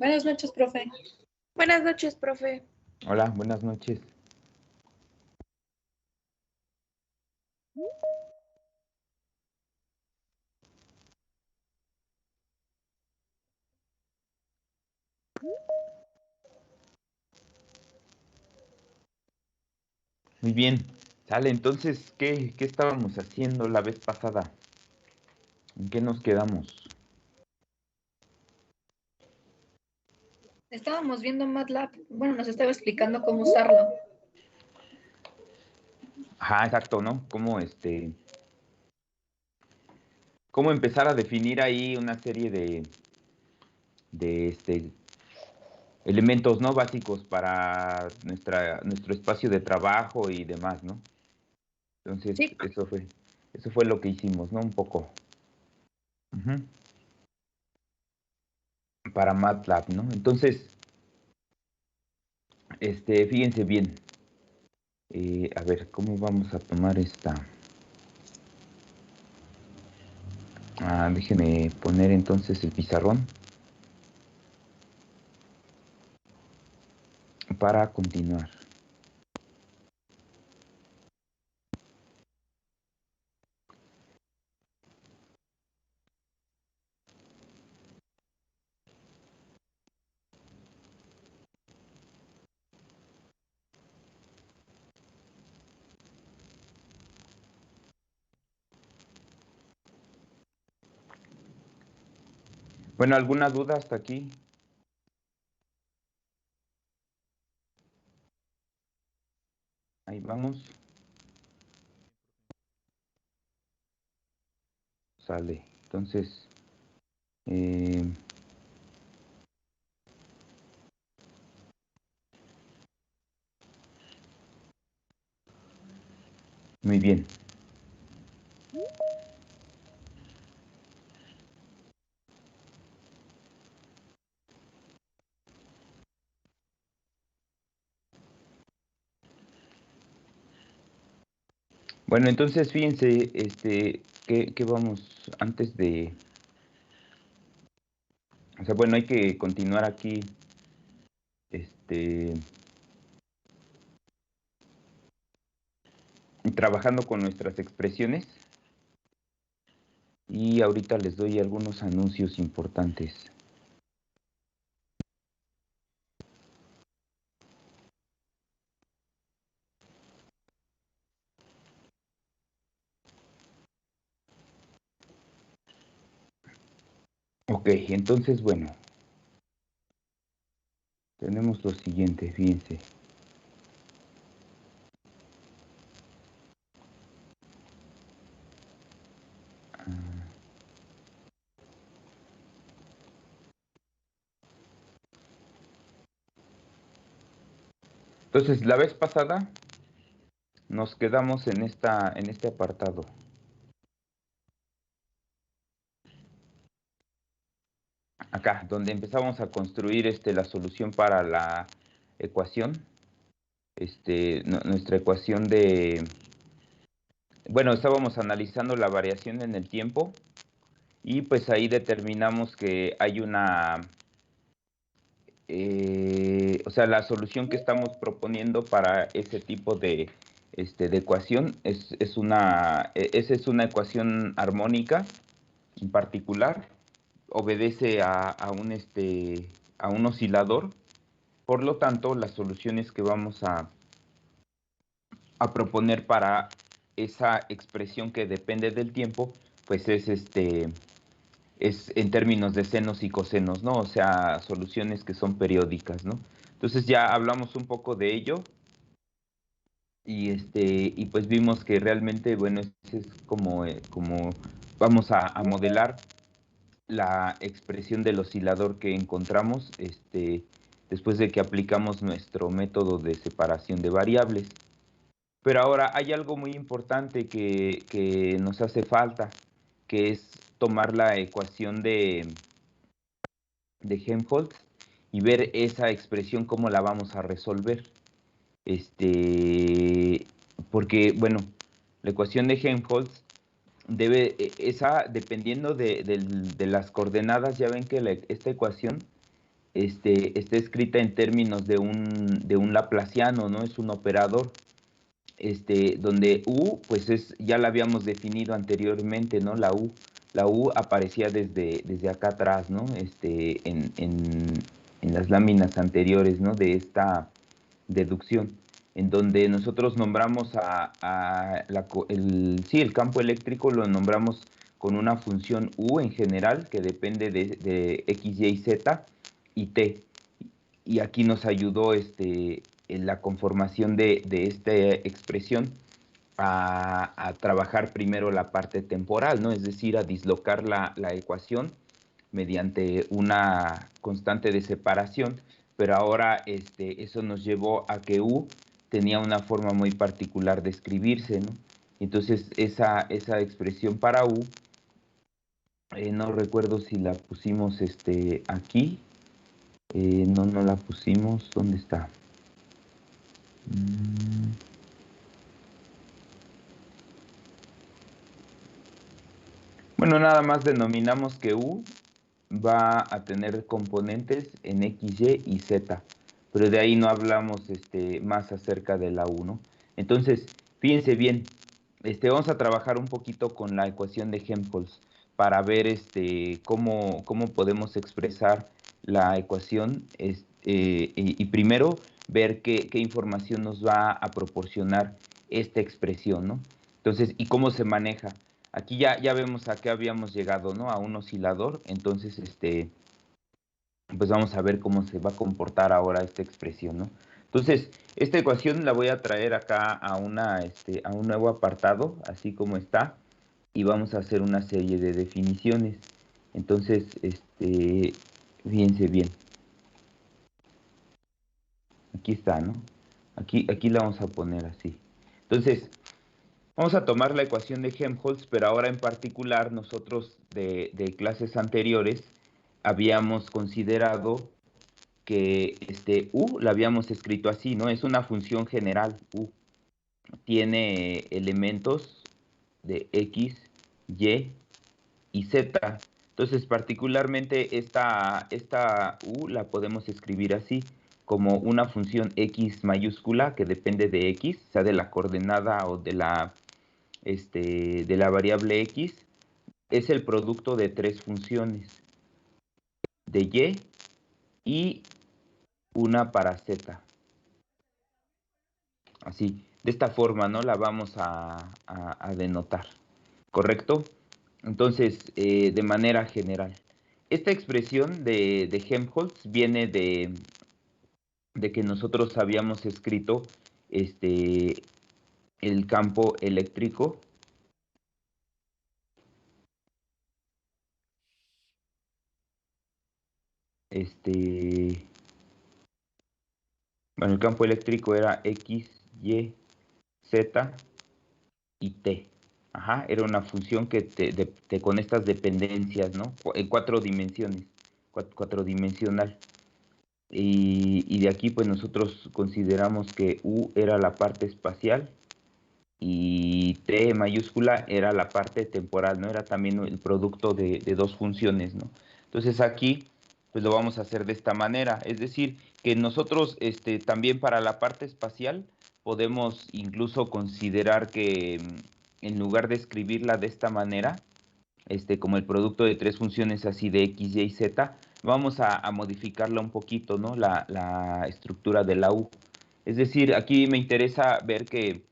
Buenas noches, profe. Buenas noches, profe. Hola, buenas noches. Muy bien, sale, entonces, ¿qué estábamos haciendo la vez pasada? ¿En qué nos quedamos? Estábamos viendo MATLAB. Bueno, nos estaba explicando cómo usarlo. Ajá, exacto, ¿no? Cómo empezar a definir ahí una serie de elementos, ¿no? Básicos para nuestro espacio de trabajo y demás, ¿no? Entonces, Sí. eso fue lo que hicimos, ¿no? Un poco. Ujú. Para MATLAB, ¿no? Entonces, fíjense bien. A ver, ¿cómo vamos a tomar esta? Déjeme poner entonces el pizarrón para continuar. Bueno, ¿alguna duda hasta aquí? Ahí vamos. Sale. Entonces, muy bien. Bueno, entonces fíjense, que vamos antes de, o sea, bueno, hay que continuar aquí, trabajando con nuestras expresiones. Y ahorita les doy algunos anuncios importantes. Ok, entonces, bueno, tenemos lo siguiente, fíjense. Entonces, la vez pasada nos quedamos en este apartado. Acá, donde empezamos a construir la solución para la ecuación. Nuestra ecuación bueno, estábamos analizando la variación en el tiempo y pues ahí determinamos que hay o sea, la solución que estamos proponiendo para ese tipo de ecuación esa es una ecuación armónica en particular, obedece a un oscilador. Por lo tanto, las soluciones que vamos a proponer para esa expresión que depende del tiempo, pues es en términos de senos y cosenos, ¿no? O sea, soluciones que son periódicas, ¿no? Entonces ya hablamos un poco de ello y pues vimos que realmente, bueno, ese es como vamos a modelar la expresión del oscilador que encontramos después de que aplicamos nuestro método de separación de variables. Pero ahora hay algo muy importante que nos hace falta, que es tomar la ecuación de Helmholtz y ver esa expresión cómo la vamos a resolver. Porque, bueno, la ecuación de Helmholtz dependiendo de las coordenadas, ya ven que esta ecuación está escrita en términos de un laplaciano, ¿no? Es un operador, donde U, pues ya la habíamos definido anteriormente, ¿no? La U aparecía desde acá atrás, ¿no? En las láminas anteriores, ¿no? De esta deducción, en donde nosotros nombramos el campo eléctrico lo nombramos con una función U en general, que depende de X, Y, Z y T. Y aquí nos ayudó en la conformación de esta expresión a trabajar primero la parte temporal, ¿no? Es decir, a dislocar la ecuación mediante una constante de separación, pero ahora eso nos llevó a que U tenía una forma muy particular de escribirse, ¿no? Entonces esa expresión para U, no recuerdo si la pusimos aquí, no la pusimos, ¿dónde está? Bueno, nada más denominamos que U va a tener componentes en X, Y y Z, pero de ahí no hablamos más acerca de la U, ¿no? Entonces, fíjense bien, vamos a trabajar un poquito con la ecuación de Helmholtz para ver cómo podemos expresar la ecuación y primero ver qué información nos va a proporcionar esta expresión, ¿no? Entonces, ¿y cómo se maneja? Aquí ya vemos a qué habíamos llegado, ¿no? A un oscilador. Entonces, pues vamos a ver cómo se va a comportar ahora esta expresión, ¿no? Entonces, esta ecuación la voy a traer acá a un nuevo apartado, así como está, y vamos a hacer una serie de definiciones. Entonces, fíjense bien. Aquí está, ¿no? Aquí la vamos a poner así. Entonces, vamos a tomar la ecuación de Helmholtz, pero ahora en particular nosotros de clases anteriores habíamos considerado que U la habíamos escrito así, ¿no? Es una función general, U. Tiene elementos de X, Y y Z. Entonces, particularmente esta U la podemos escribir así, como una función X mayúscula que depende de X, o sea, de la coordenada o de la variable X, es el producto de tres funciones, de Y una para Z. Así, de esta forma, ¿no? La vamos a denotar, ¿correcto? Entonces, de manera general. Esta expresión de Helmholtz viene de que nosotros habíamos escrito el campo eléctrico bueno, el campo eléctrico era X, Y, Z y T. Ajá, era una función que con estas dependencias, ¿no? En cuatro dimensiones, cuatrodimensional. Y de aquí pues nosotros consideramos que U era la parte espacial y T mayúscula era la parte temporal, ¿no? Era también el producto de dos funciones, ¿no? Entonces aquí pues lo vamos a hacer de esta manera, es decir, que nosotros también para la parte espacial podemos incluso considerar que en lugar de escribirla de esta manera, como el producto de tres funciones así de X, Y y Z, vamos a modificarla un poquito, ¿no? La estructura de la U. Es decir, aquí me interesa ver que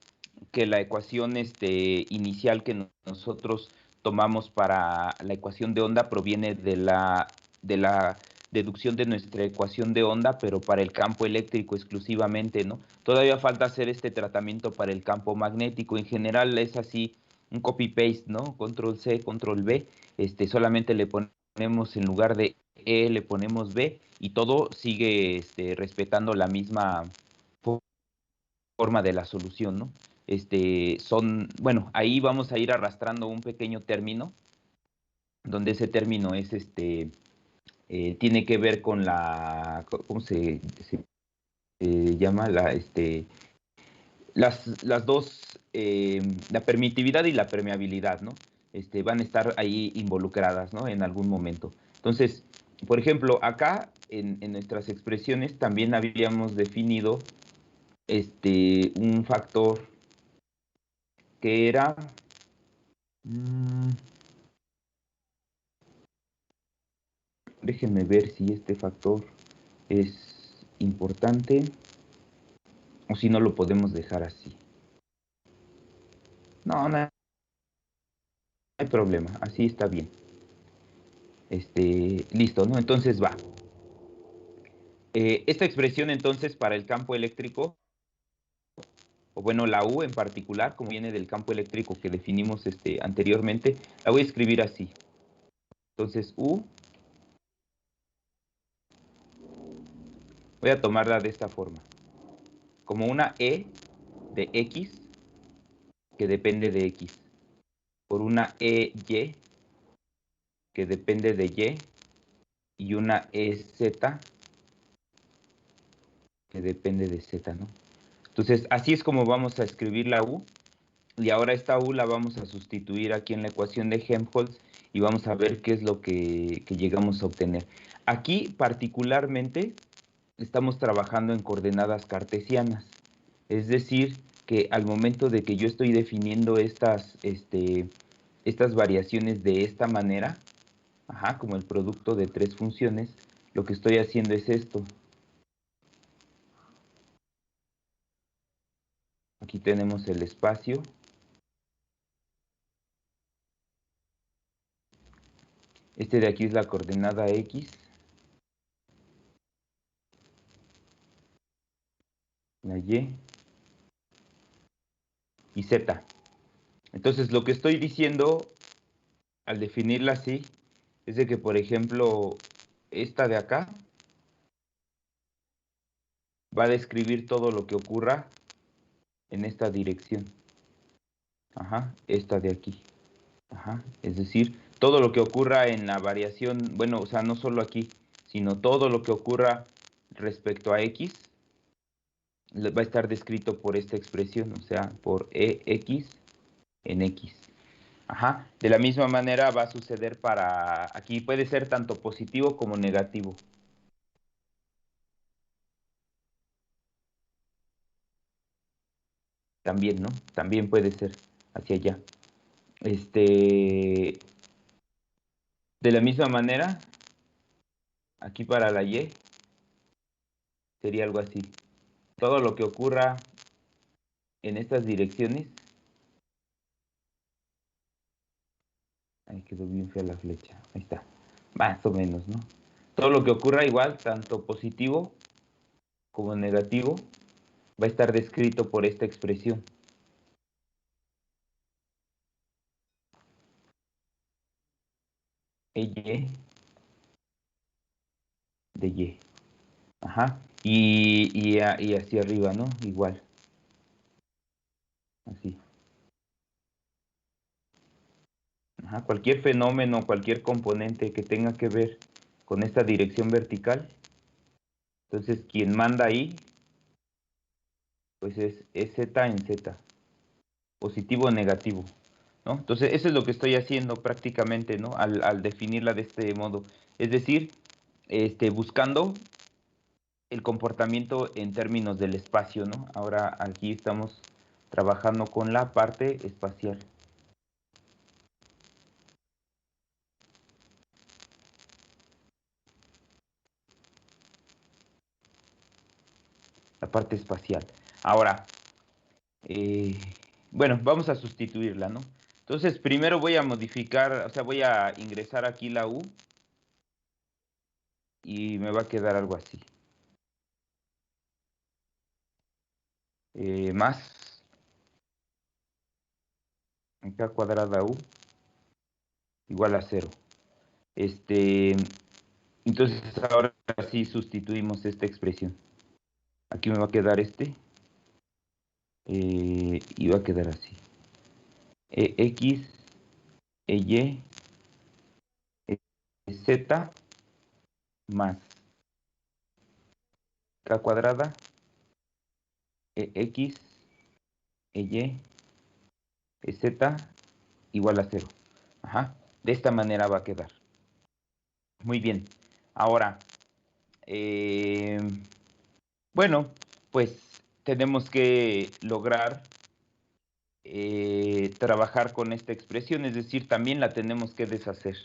la ecuación inicial que nosotros tomamos para la ecuación de onda proviene de la deducción de nuestra ecuación de onda, pero para el campo eléctrico exclusivamente, ¿no? Todavía falta hacer este tratamiento para el campo magnético. En general es así, un copy-paste, ¿no? Control C, control V, solamente le ponemos en lugar de E, le ponemos B, y todo sigue respetando la misma forma de la solución, ¿no? Bueno, ahí vamos a ir arrastrando un pequeño término, donde ese término es tiene que ver con ¿cómo se llama? Las dos, la permitividad y la permeabilidad, ¿no? Van a estar ahí involucradas, ¿no? En algún momento. Entonces, por ejemplo, acá en nuestras expresiones también habíamos definido un factor que era... déjenme ver si este factor es importante o si no lo podemos dejar así. No, no hay problema, así está bien. Listo, ¿no? Entonces va. Esta expresión entonces para el campo eléctrico, o bueno, la U en particular, como viene del campo eléctrico que definimos anteriormente, la voy a escribir así. Entonces U, voy a tomarla de esta forma, como una E de X que depende de X, por una EY que depende de Y una EZ que depende de Z, ¿no? Entonces, así es como vamos a escribir la U, y ahora esta U la vamos a sustituir aquí en la ecuación de Helmholtz y vamos a ver qué es lo que llegamos a obtener. Aquí, particularmente, estamos trabajando en coordenadas cartesianas, es decir, que al momento de que yo estoy definiendo estas variaciones de esta manera, como el producto de tres funciones, lo que estoy haciendo es esto. Aquí tenemos el espacio. Este de aquí es la coordenada X. La y Z. Entonces, lo que estoy diciendo al definirla así es de que, por ejemplo, esta de acá va a describir todo lo que ocurra en esta dirección. Esta de aquí. Es decir, todo lo que ocurra en la variación, bueno, o sea, no solo aquí, sino todo lo que ocurra respecto a X, va a estar descrito por esta expresión, o sea, por EX en X. De la misma manera va a suceder para, aquí puede ser tanto positivo como negativo. También, ¿no? También puede ser hacia allá. De la misma manera, aquí para la Y, sería algo así. Todo lo que ocurra en estas direcciones. Ahí quedó bien fea la flecha. Ahí está. Más o menos, ¿no? Todo lo que ocurra igual, tanto positivo como negativo, va a estar descrito por esta expresión. EY de Y. Y hacia arriba, ¿no? Igual. Así. Cualquier fenómeno, cualquier componente que tenga que ver con esta dirección vertical, entonces quien manda ahí, pues es Z en Z, positivo o negativo, ¿no? Entonces eso es lo que estoy haciendo prácticamente, ¿no? Al definirla de este modo. Es decir, buscando el comportamiento en términos del espacio, ¿no? Ahora aquí estamos trabajando con la parte espacial. La parte espacial. Ahora, bueno, vamos a sustituirla, ¿no? Entonces, primero voy a modificar, o sea, voy a ingresar aquí la U y me va a quedar algo así. Más K cuadrada U igual a 0. Entonces, ahora sí sustituimos esta expresión. Aquí me va a quedar y va a quedar así. X, Y, Z más K cuadrada, X, Y, Z igual a 0. De esta manera va a quedar. Muy bien. Ahora, bueno, pues tenemos que lograr trabajar con esta expresión, es decir, también la tenemos que deshacer.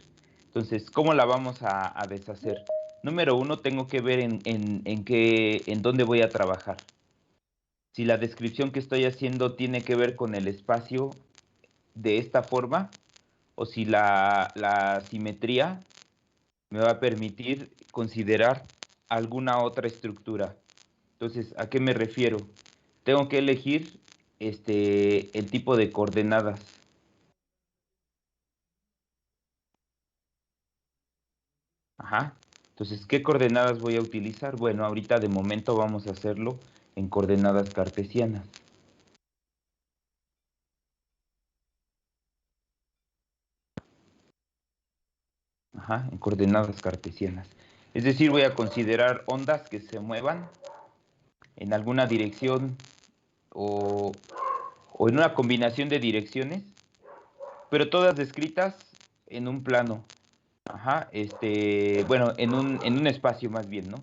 Entonces, ¿cómo la vamos a deshacer? Número uno, tengo que ver en dónde voy a trabajar. Si la descripción que estoy haciendo tiene que ver con el espacio de esta forma, o si la simetría me va a permitir considerar alguna otra estructura. Entonces, ¿a qué me refiero? Tengo que elegir el tipo de coordenadas. Ajá. Entonces, ¿qué coordenadas voy a utilizar? Bueno, ahorita de momento vamos a hacerlo en coordenadas cartesianas. Ajá, en coordenadas cartesianas. Es decir, voy a considerar ondas que se muevan en alguna dirección o, o en una combinación de direcciones, pero todas descritas en un plano. Ajá, bueno, en un espacio más bien, ¿no?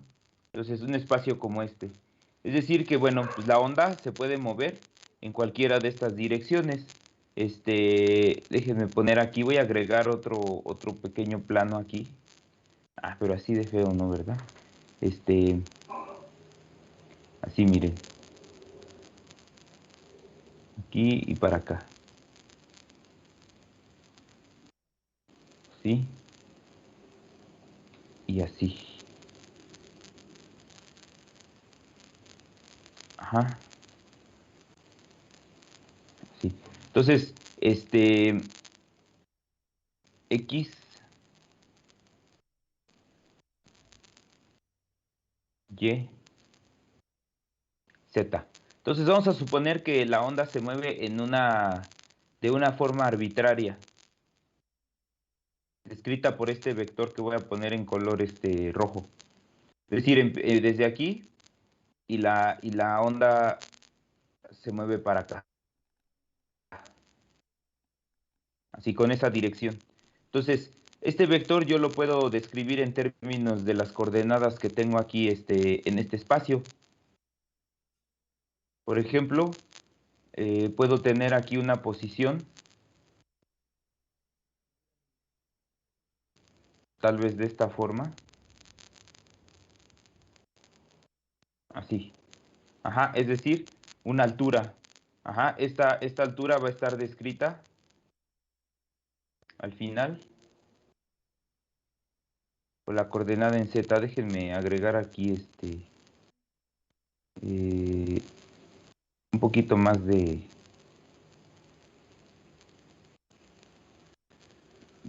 Entonces, un espacio como este. Es decir, que, bueno, pues la onda se puede mover en cualquiera de estas direcciones. Déjenme poner aquí, voy a agregar otro pequeño plano aquí. Ah, pero así de feo, ¿no, verdad? Así, miren. Aquí y para acá. ¿Sí? Y así. Ajá. Sí. Entonces, X, Y, Z. Entonces vamos a suponer que la onda se mueve de una forma arbitraria, descrita por este vector que voy a poner en color rojo. Es decir, desde aquí y la onda se mueve para acá, así con esa dirección. Entonces, este vector yo lo puedo describir en términos de las coordenadas que tengo aquí en este espacio. Por ejemplo, puedo tener aquí una posición, tal vez de esta forma, así. Ajá, es decir, una altura. Ajá, esta altura va a estar descrita al final con la coordenada en Z. Déjenme agregar aquí eh, un poquito más de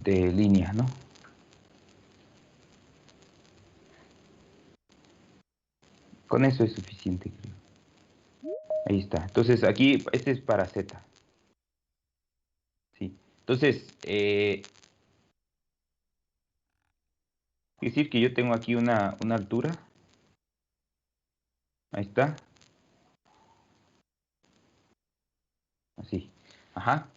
línea, ¿no? Con eso es suficiente, creo. Ahí está. Entonces aquí, este es para Z. Sí. Entonces, quiere decir que yo tengo aquí una altura. Ahí está. Así. Ajá.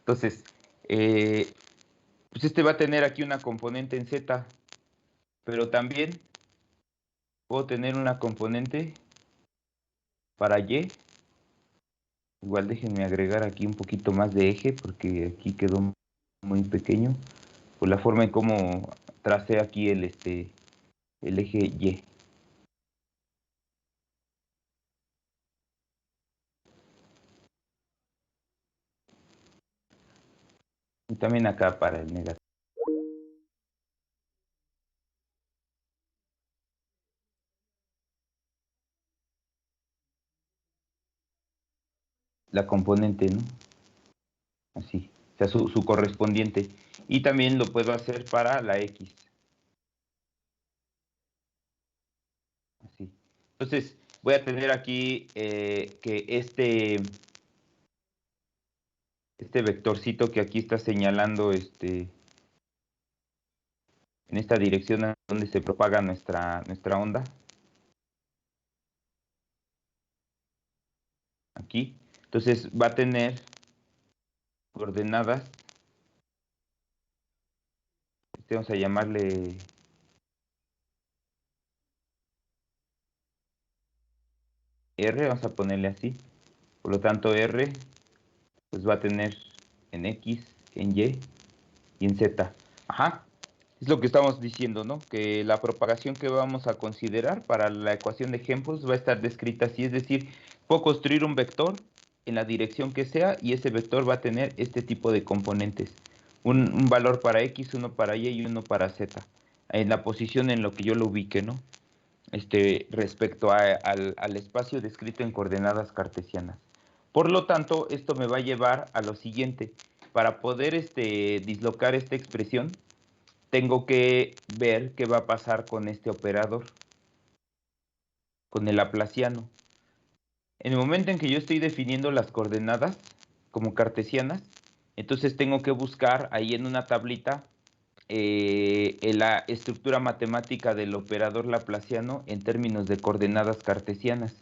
Entonces, pues va a tener aquí una componente en Z, pero también puedo tener una componente para Y. Igual déjenme agregar aquí un poquito más de eje porque aquí quedó muy pequeño por la forma en cómo tracé aquí el eje Y. Y también acá para el negativo. La componente, ¿no? Así. O sea, su correspondiente. Y también lo puedo hacer para la X. Así. Entonces, voy a tener aquí que este vectorcito que aquí está señalando en esta dirección a donde se propaga nuestra onda. Aquí. Entonces va a tener coordenadas. Vamos a llamarle R, vamos a ponerle así. Por lo tanto, R pues va a tener en X, en Y y en Z. Ajá. Es lo que estamos diciendo, ¿no? Que la propagación que vamos a considerar para la ecuación de ejemplos va a estar descrita así. Es decir, puedo construir un vector en la dirección que sea y ese vector va a tener este tipo de componentes. Un valor para X, uno para Y y uno para Z. En la posición en lo que yo lo ubique, ¿no? Respecto al espacio descrito en coordenadas cartesianas. Por lo tanto, esto me va a llevar a lo siguiente. Para poder dislocar esta expresión, tengo que ver qué va a pasar con este operador, con el laplaciano. En el momento en que yo estoy definiendo las coordenadas como cartesianas, entonces tengo que buscar ahí en una tablita la estructura matemática del operador laplaciano en términos de coordenadas cartesianas.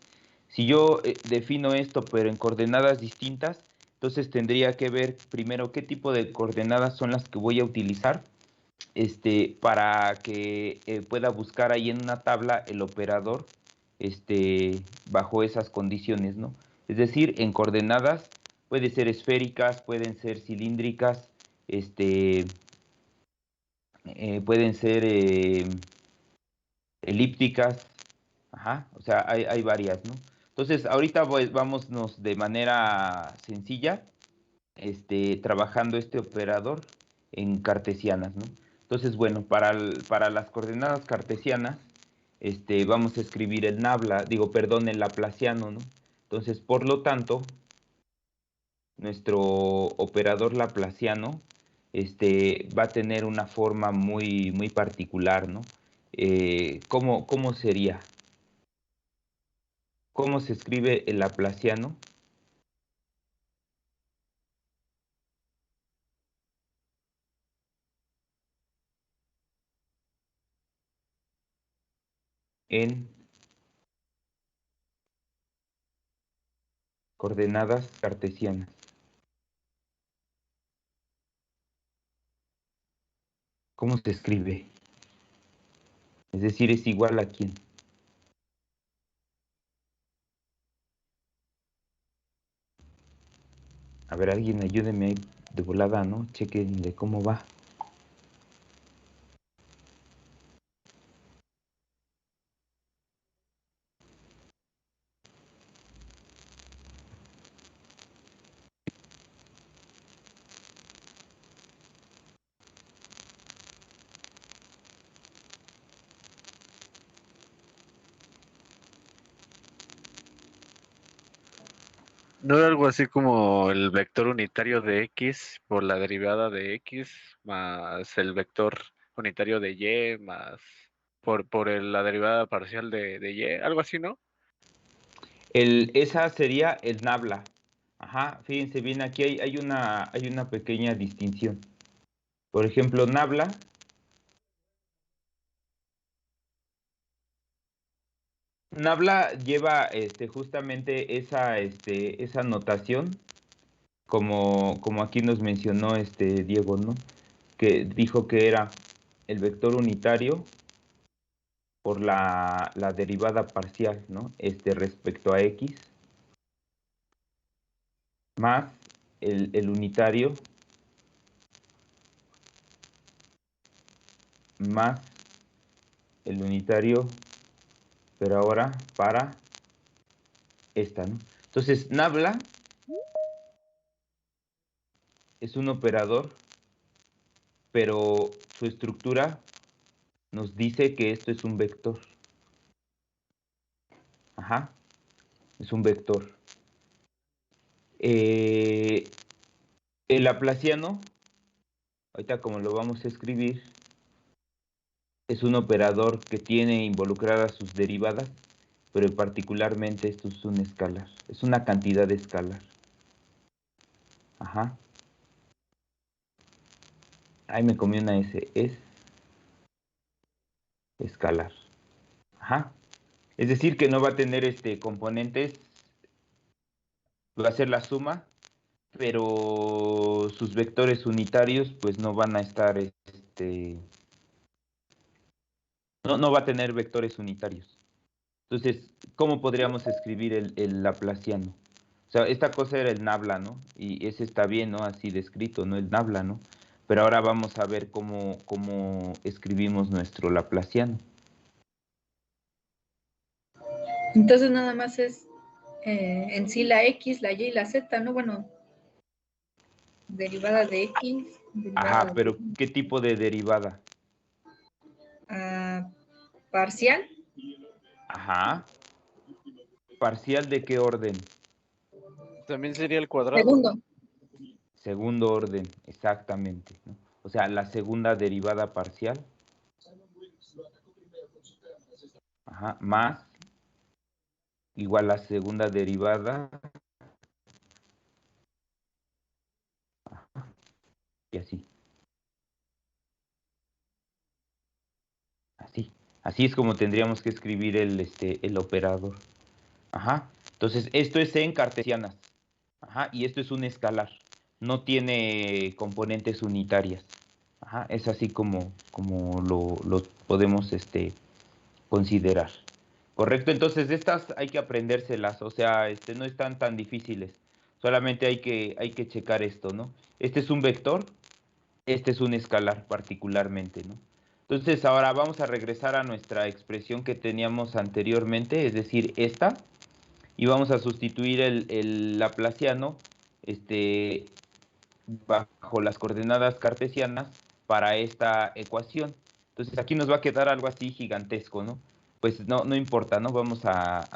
Si yo defino esto pero en coordenadas distintas, entonces tendría que ver primero qué tipo de coordenadas son las que voy a utilizar para que pueda buscar ahí en una tabla el operador bajo esas condiciones, ¿no? Es decir, en coordenadas pueden ser esféricas, pueden ser cilíndricas, pueden ser elípticas, ajá, o sea, hay varias, ¿no? Entonces, ahorita pues, vámonos de manera sencilla, trabajando este operador en cartesianas, ¿no? Entonces, bueno, para las coordenadas cartesianas, vamos a escribir el nabla, digo, perdón, el laplaciano, ¿no? Entonces, por lo tanto, nuestro operador laplaciano, va a tener una forma muy, muy particular, ¿no? ¿Cómo sería? ¿Cómo se escribe el laplaciano? En coordenadas cartesianas. ¿Cómo se escribe? Es decir, es igual a quién. A ver, alguien ayúdeme ahí de volada, ¿no? Chequenle cómo va. ¿No era algo así como el vector unitario de X por la derivada de X más el vector unitario de Y más la derivada parcial de Y? Algo así, ¿no? Esa sería el nabla. Ajá, fíjense bien, aquí hay una pequeña distinción. Por ejemplo, nabla lleva justamente esa notación, como aquí nos mencionó Diego, ¿no? Que dijo que era el vector unitario por la derivada parcial, ¿no? Respecto a X, más el unitario, más el unitario, pero ahora para esta, ¿no? Entonces, nabla es un operador, pero su estructura nos dice que esto es un vector. Ajá, es un vector. El laplaciano, ahorita como lo vamos a escribir, es un operador que tiene involucradas sus derivadas, pero particularmente esto es un escalar, es una cantidad escalar. Ajá. Ahí me comí una S, es escalar. Ajá. Es decir, que no va a tener componentes, va a ser la suma, pero sus vectores unitarios pues no van a estar, no va a tener vectores unitarios. Entonces, ¿cómo podríamos escribir el laplaciano? O sea, esta cosa era el nabla, ¿no? Y ese está bien, ¿no? Así descrito, ¿no? El nabla, ¿no? Pero ahora vamos a ver cómo escribimos nuestro laplaciano. Entonces nada más es en sí la X, la Y y la Z, ¿no? Bueno, derivada de X, derivada Ajá, de pero Y, ¿qué tipo de derivada? parcial, Ajá. ¿Parcial de qué orden? También sería el cuadrado, segundo. ¿no? Segundo orden, exactamente, ¿no? O sea, la segunda derivada parcial. Ajá, más igual a segunda derivada. Ajá, y así. Así. Así es como tendríamos que escribir el operador. Ajá. Entonces, esto es en cartesianas. Ajá. Y esto es un escalar. No tiene componentes unitarias. Ajá. Es así como lo podemos considerar. Correcto. Entonces, estas hay que aprendérselas. O sea, no están tan difíciles. Solamente hay que checar esto, ¿no? Este es un vector. Este es un escalar particularmente, ¿no? Entonces ahora vamos a regresar a nuestra expresión que teníamos anteriormente, es decir, esta, y vamos a sustituir el laplaciano este, bajo las coordenadas cartesianas para esta ecuación. Entonces aquí nos va a quedar algo así gigantesco, ¿no? Pues no importa, ¿no? Vamos a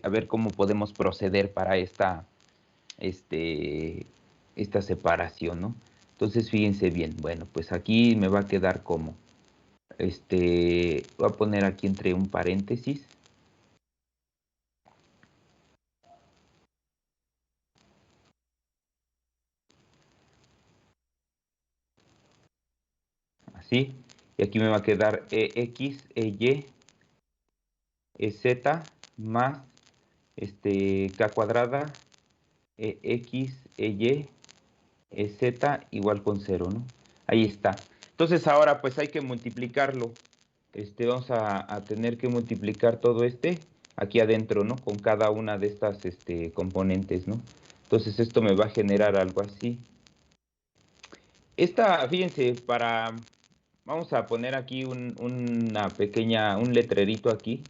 ver cómo podemos proceder para esta separación, ¿no? Entonces fíjense bien, bueno, pues aquí me va a quedar como, voy a poner aquí entre un paréntesis, así, y aquí me va a quedar EX, EY, EZ más K cuadrada, EX, EY, EZ igual con 0, ¿no? Ahí está. Entonces ahora pues hay que multiplicarlo. Vamos a tener que multiplicar todo aquí adentro, ¿no? Con cada una de estas componentes, ¿no? Entonces esto me va a generar algo así. Fíjense, vamos a poner aquí un letrerito aquí.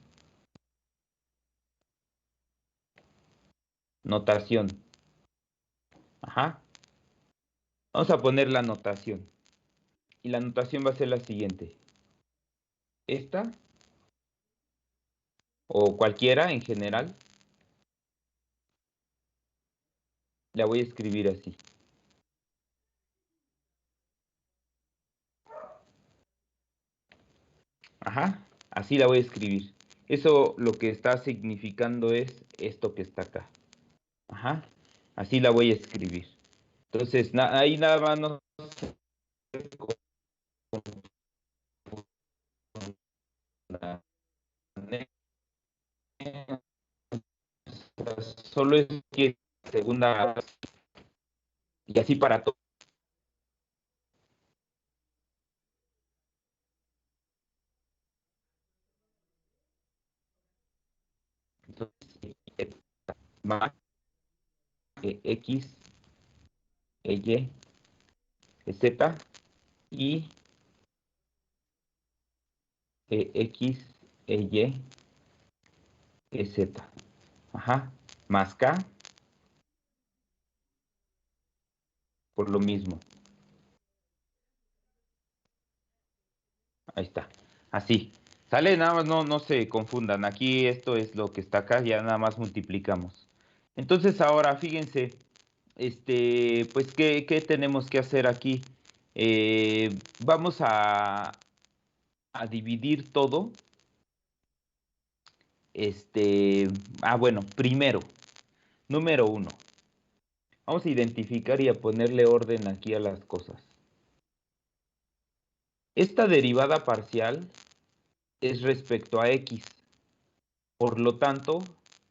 Notación. Ajá. Vamos a poner la notación. Y la notación va a ser la siguiente. Esta, o cualquiera en general, la voy a escribir así. Ajá, así la voy a escribir. Eso lo que está significando es esto que está acá. Ajá, así la voy a escribir. Entonces, ahí nada más no solo es que segunda y así para todo. Entonces, más X, Y, Z y X, Y, Z. Ajá, más K por lo mismo. Ahí está. Así. Sale, nada más no se confundan. Aquí esto es lo que está acá, ya nada más multiplicamos. Entonces ahora, fíjense, pues, ¿qué tenemos que hacer aquí? Vamos a dividir todo. Bueno, primero, número 1. Vamos a identificar y a ponerle orden aquí a las cosas. Esta derivada parcial es respecto a X. Por lo tanto,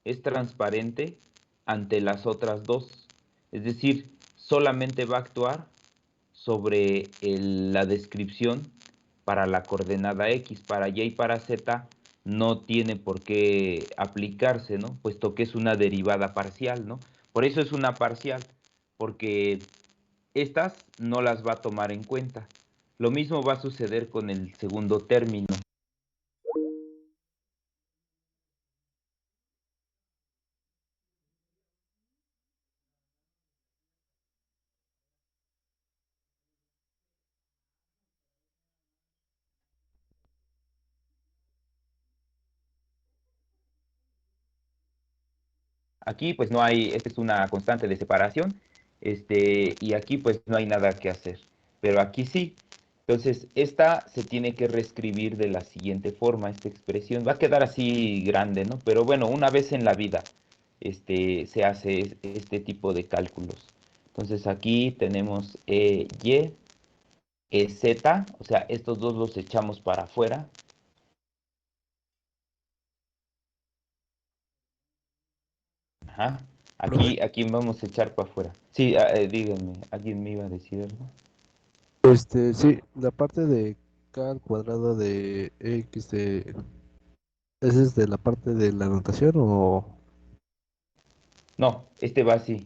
es transparente ante las otras dos. Es decir, solamente va a actuar sobre la descripción para la coordenada X. Para Y y para Z no tiene por qué aplicarse, ¿no? Puesto que es una derivada parcial, ¿no? Por eso es una parcial, porque estas no las va a tomar en cuenta. Lo mismo va a suceder con el segundo término. Aquí pues no hay, esta es una constante de separación, y aquí pues no hay nada que hacer, pero aquí sí. Entonces, esta se tiene que reescribir de la siguiente forma, esta expresión. Va a quedar así grande, ¿no? Pero bueno, una vez en la vida, se hace este tipo de cálculos. Entonces, aquí tenemos Y, Z, o sea, estos dos los echamos para afuera. Ajá. Profe, Aquí vamos a echar para afuera. Sí, díganme, ¿alguien me iba a decir algo? sí, la parte de k al cuadrado de x de... ¿Esa es de la parte de la notación o...? No, este va así,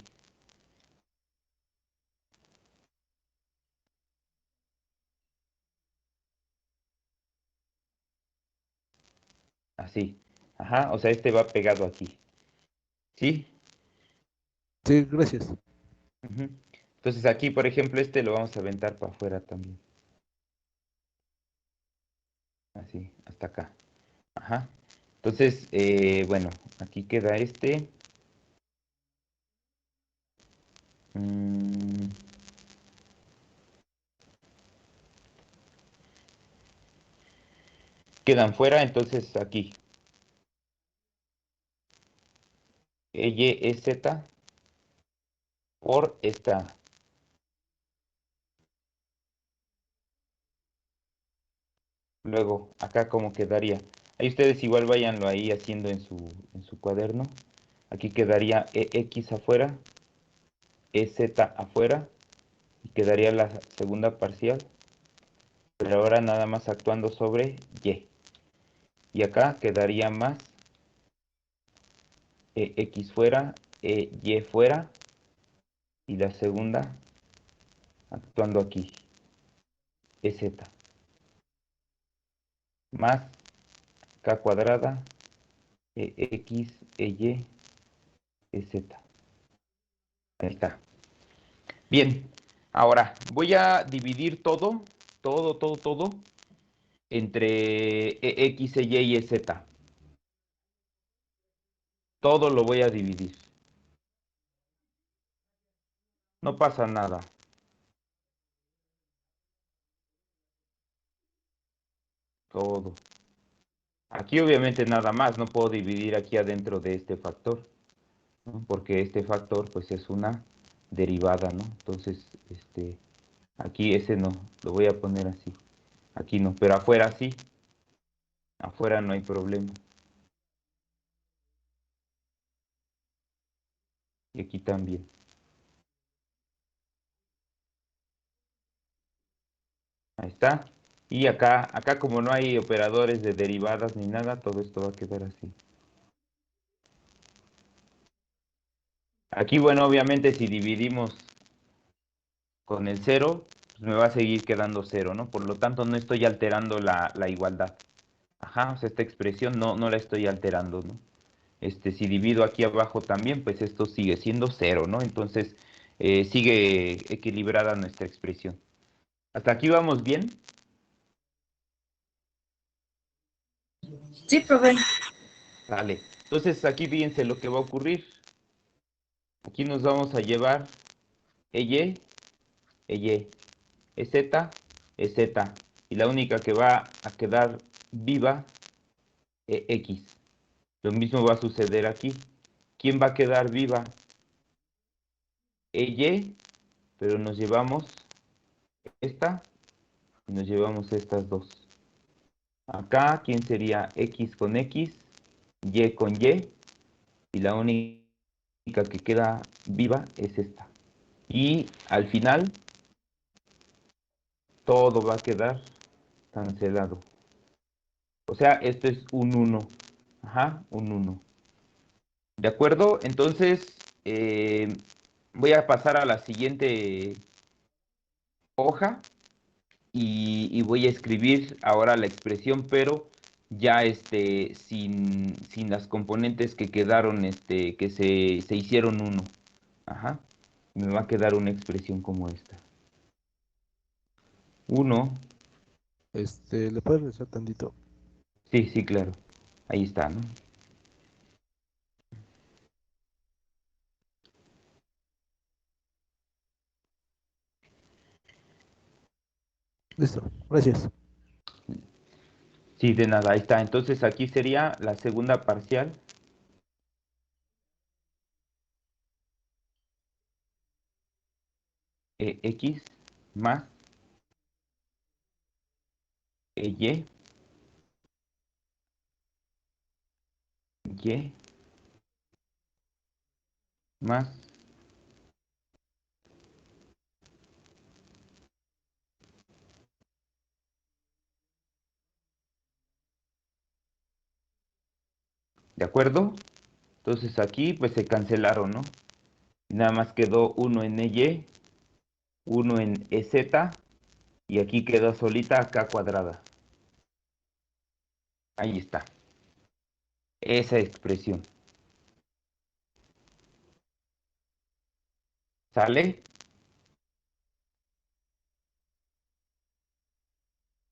así. Ajá, o sea, este va pegado aquí. ¿Sí? Sí, gracias. Ujú. Entonces aquí, por ejemplo, este lo vamos a aventar para afuera también. Así, hasta acá. Ajá. Entonces, bueno, aquí queda este. Mm, quedan fuera, entonces aquí. Y es Z por esta. Luego, acá cómo quedaría. Ahí ustedes igual váyanlo ahí haciendo en su cuaderno. Aquí quedaría EX afuera, EZ afuera, y quedaría la segunda parcial, pero ahora nada más actuando sobre Y. Y acá quedaría más X fuera, Y fuera, y la segunda actuando aquí, EZ, más K cuadrada, EX, EY, EZ. Ahí está. Bien, ahora voy a dividir todo entre X, Y y Z. Todo lo voy a dividir. No pasa nada. Todo. Aquí obviamente nada más. No puedo dividir aquí adentro de este factor, ¿no? Porque este factor pues es una derivada, ¿no? Entonces, aquí ese no. Lo voy a poner así. Aquí no. Pero afuera sí. Afuera no hay problema. Y aquí también. Ahí está. Y acá como no hay operadores de derivadas ni nada, todo esto va a quedar así. Aquí, bueno, obviamente si dividimos con el cero, pues me va a seguir quedando cero, ¿no? Por lo tanto, no estoy alterando la igualdad. Ajá, o sea, esta expresión no la estoy alterando, ¿no? Si divido aquí abajo también, pues esto sigue siendo cero, ¿no? Entonces, sigue equilibrada nuestra expresión. ¿Hasta aquí vamos bien? Sí, profe. Vale. Entonces, aquí fíjense lo que va a ocurrir. Aquí nos vamos a llevar EY, EY, EZ, EZ. Y la única que va a quedar viva, X. Lo mismo va a suceder aquí. ¿Quién va a quedar viva? EY, pero nos llevamos esta y nos llevamos estas dos. Acá, ¿quién sería X con X? Y con y la única que queda viva es esta. Y al final, todo va a quedar cancelado. O sea, esto es un 1. Ajá, un 1. ¿De acuerdo? Entonces, voy a pasar a la siguiente hoja y voy a escribir ahora la expresión, pero ya sin las componentes que quedaron, que se hicieron 1. Ajá. Me va a quedar una expresión como esta. 1. ¿Le puedes regresar tantito? Sí, sí, claro. Ahí está, ¿no? Listo, gracias. Sí, de nada, ahí está. Entonces aquí sería la segunda parcial. X más Y, Y más ¿de acuerdo? Entonces aquí pues se cancelaron, ¿no? Nada más quedó 1 en Y, 1 en EZ y aquí quedó solita K cuadrada. Ahí está. Esa expresión. ¿Sale?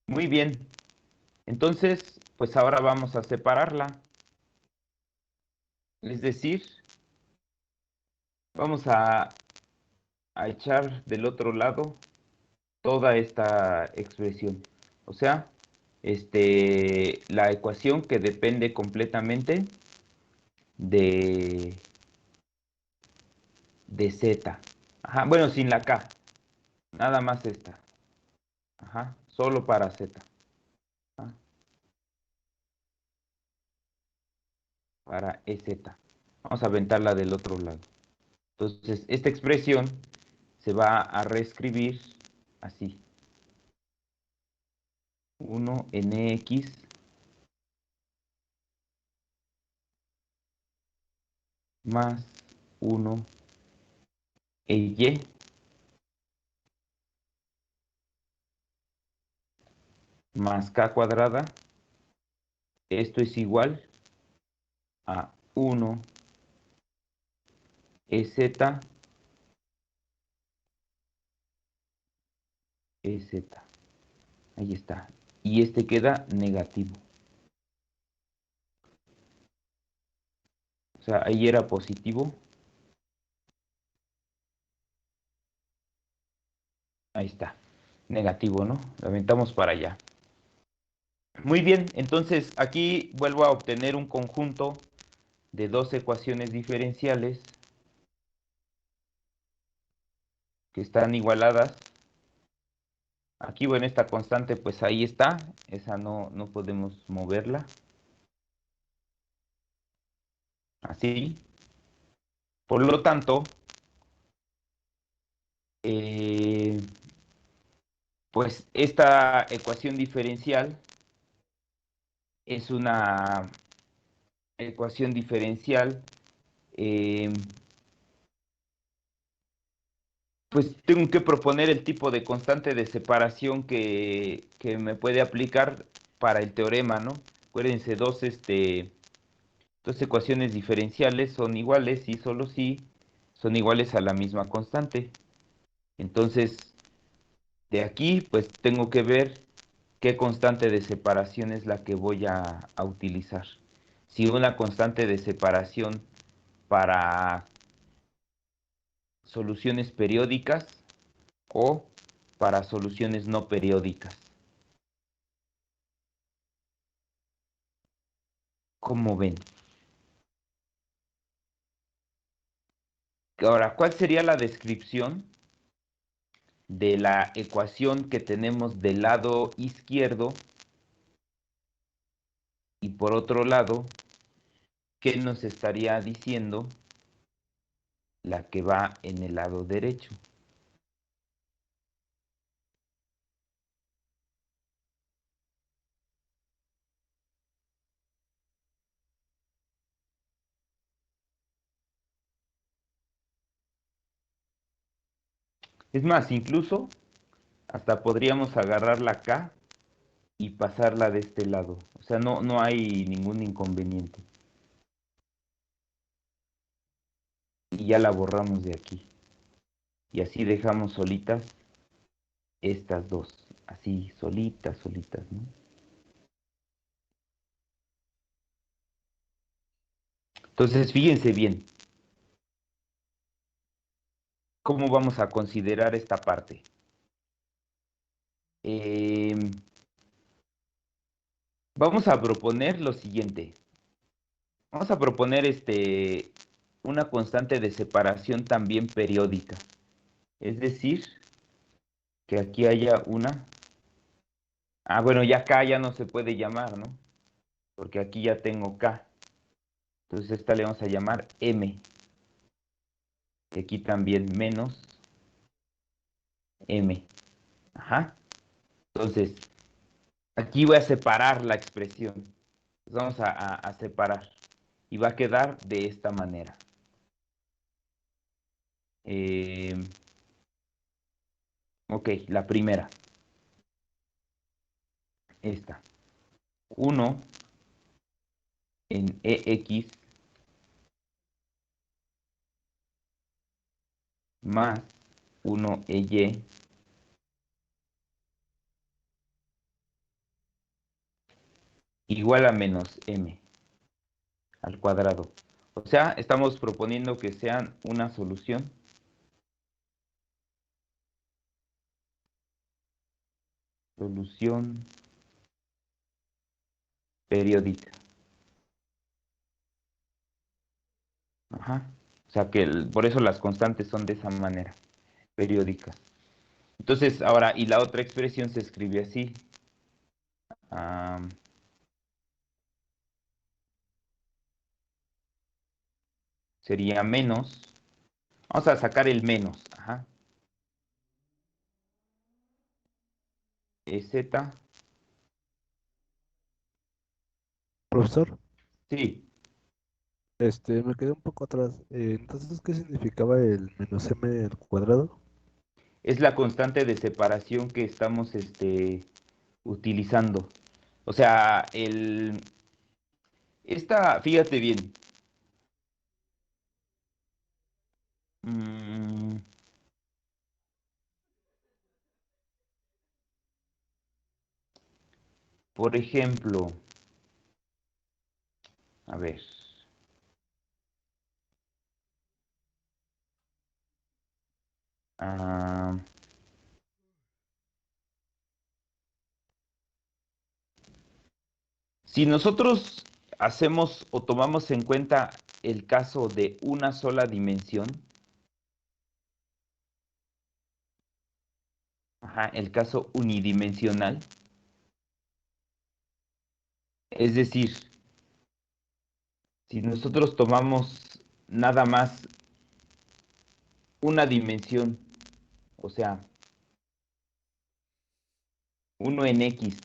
Muy bien. Entonces, pues ahora vamos a separarla. Es decir, vamos a echar del otro lado toda esta expresión. O sea, la ecuación que depende completamente de, de Z. Ajá, bueno, sin la K. Nada más esta. Ajá, solo para Z. Ajá, para EZ. Vamos a aventarla del otro lado. Entonces, esta expresión se va a reescribir así. 1 nx más 1 y más k cuadrada. Esto es igual a 1 EZ, EZ. Ahí está. Y este queda negativo. O sea, ahí era positivo. Ahí está. Negativo, ¿no? Lo aventamos para allá. Muy bien, entonces aquí vuelvo a obtener un conjunto de dos ecuaciones diferenciales que están igualadas. Aquí, bueno, esta constante, pues ahí está. Esa no podemos moverla. Así. Por lo tanto, pues esta ecuación diferencial es una ecuación diferencial, eh, pues tengo que proponer el tipo de constante de separación que me puede aplicar para el teorema, ¿no? Acuérdense, dos ecuaciones diferenciales son iguales y solo si son iguales a la misma constante. Entonces, de aquí, pues tengo que ver qué constante de separación es la que voy a utilizar. Si una constante de separación para soluciones periódicas o para soluciones no periódicas. ¿Cómo ven? Ahora, ¿cuál sería la descripción de la ecuación que tenemos del lado izquierdo? Y por otro lado, ¿qué nos estaría diciendo la que va en el lado derecho? Es más, incluso hasta podríamos agarrar la K y pasarla de este lado. O sea, no hay ningún inconveniente. Y ya la borramos de aquí. Y así dejamos solitas estas dos. Así, solitas, solitas, ¿no? Entonces, fíjense bien. ¿Cómo vamos a considerar esta parte? Vamos a proponer lo siguiente. Vamos a proponer una constante de separación también periódica. Es decir, que aquí haya una... Ah, bueno, ya K ya no se puede llamar, ¿no? Porque aquí ya tengo K. Entonces esta le vamos a llamar M. Y aquí también menos M. Ajá. Entonces, aquí voy a separar la expresión. Entonces vamos a separar. Y va a quedar de esta manera. Ok, la primera. Esta. 1 en EX más 1 EY igual a menos M al cuadrado. O sea, estamos proponiendo que sean una solución periódica. Ajá. O sea que por eso las constantes son de esa manera, periódicas. Entonces, ahora, y la otra expresión se escribe así. Sería menos. Vamos a sacar el menos. Ajá. EZ. Profesor, Sí, me quedé un poco atrás. Entonces, ¿qué significaba el menos m al cuadrado? es la constante de separación que estamos utilizando. O sea, fíjate bien. Mm, por ejemplo, a ver. ah, si nosotros hacemos o tomamos en cuenta el caso de una sola dimensión, ajá, el caso unidimensional, es decir, si nosotros tomamos nada más una dimensión, o sea, uno en X,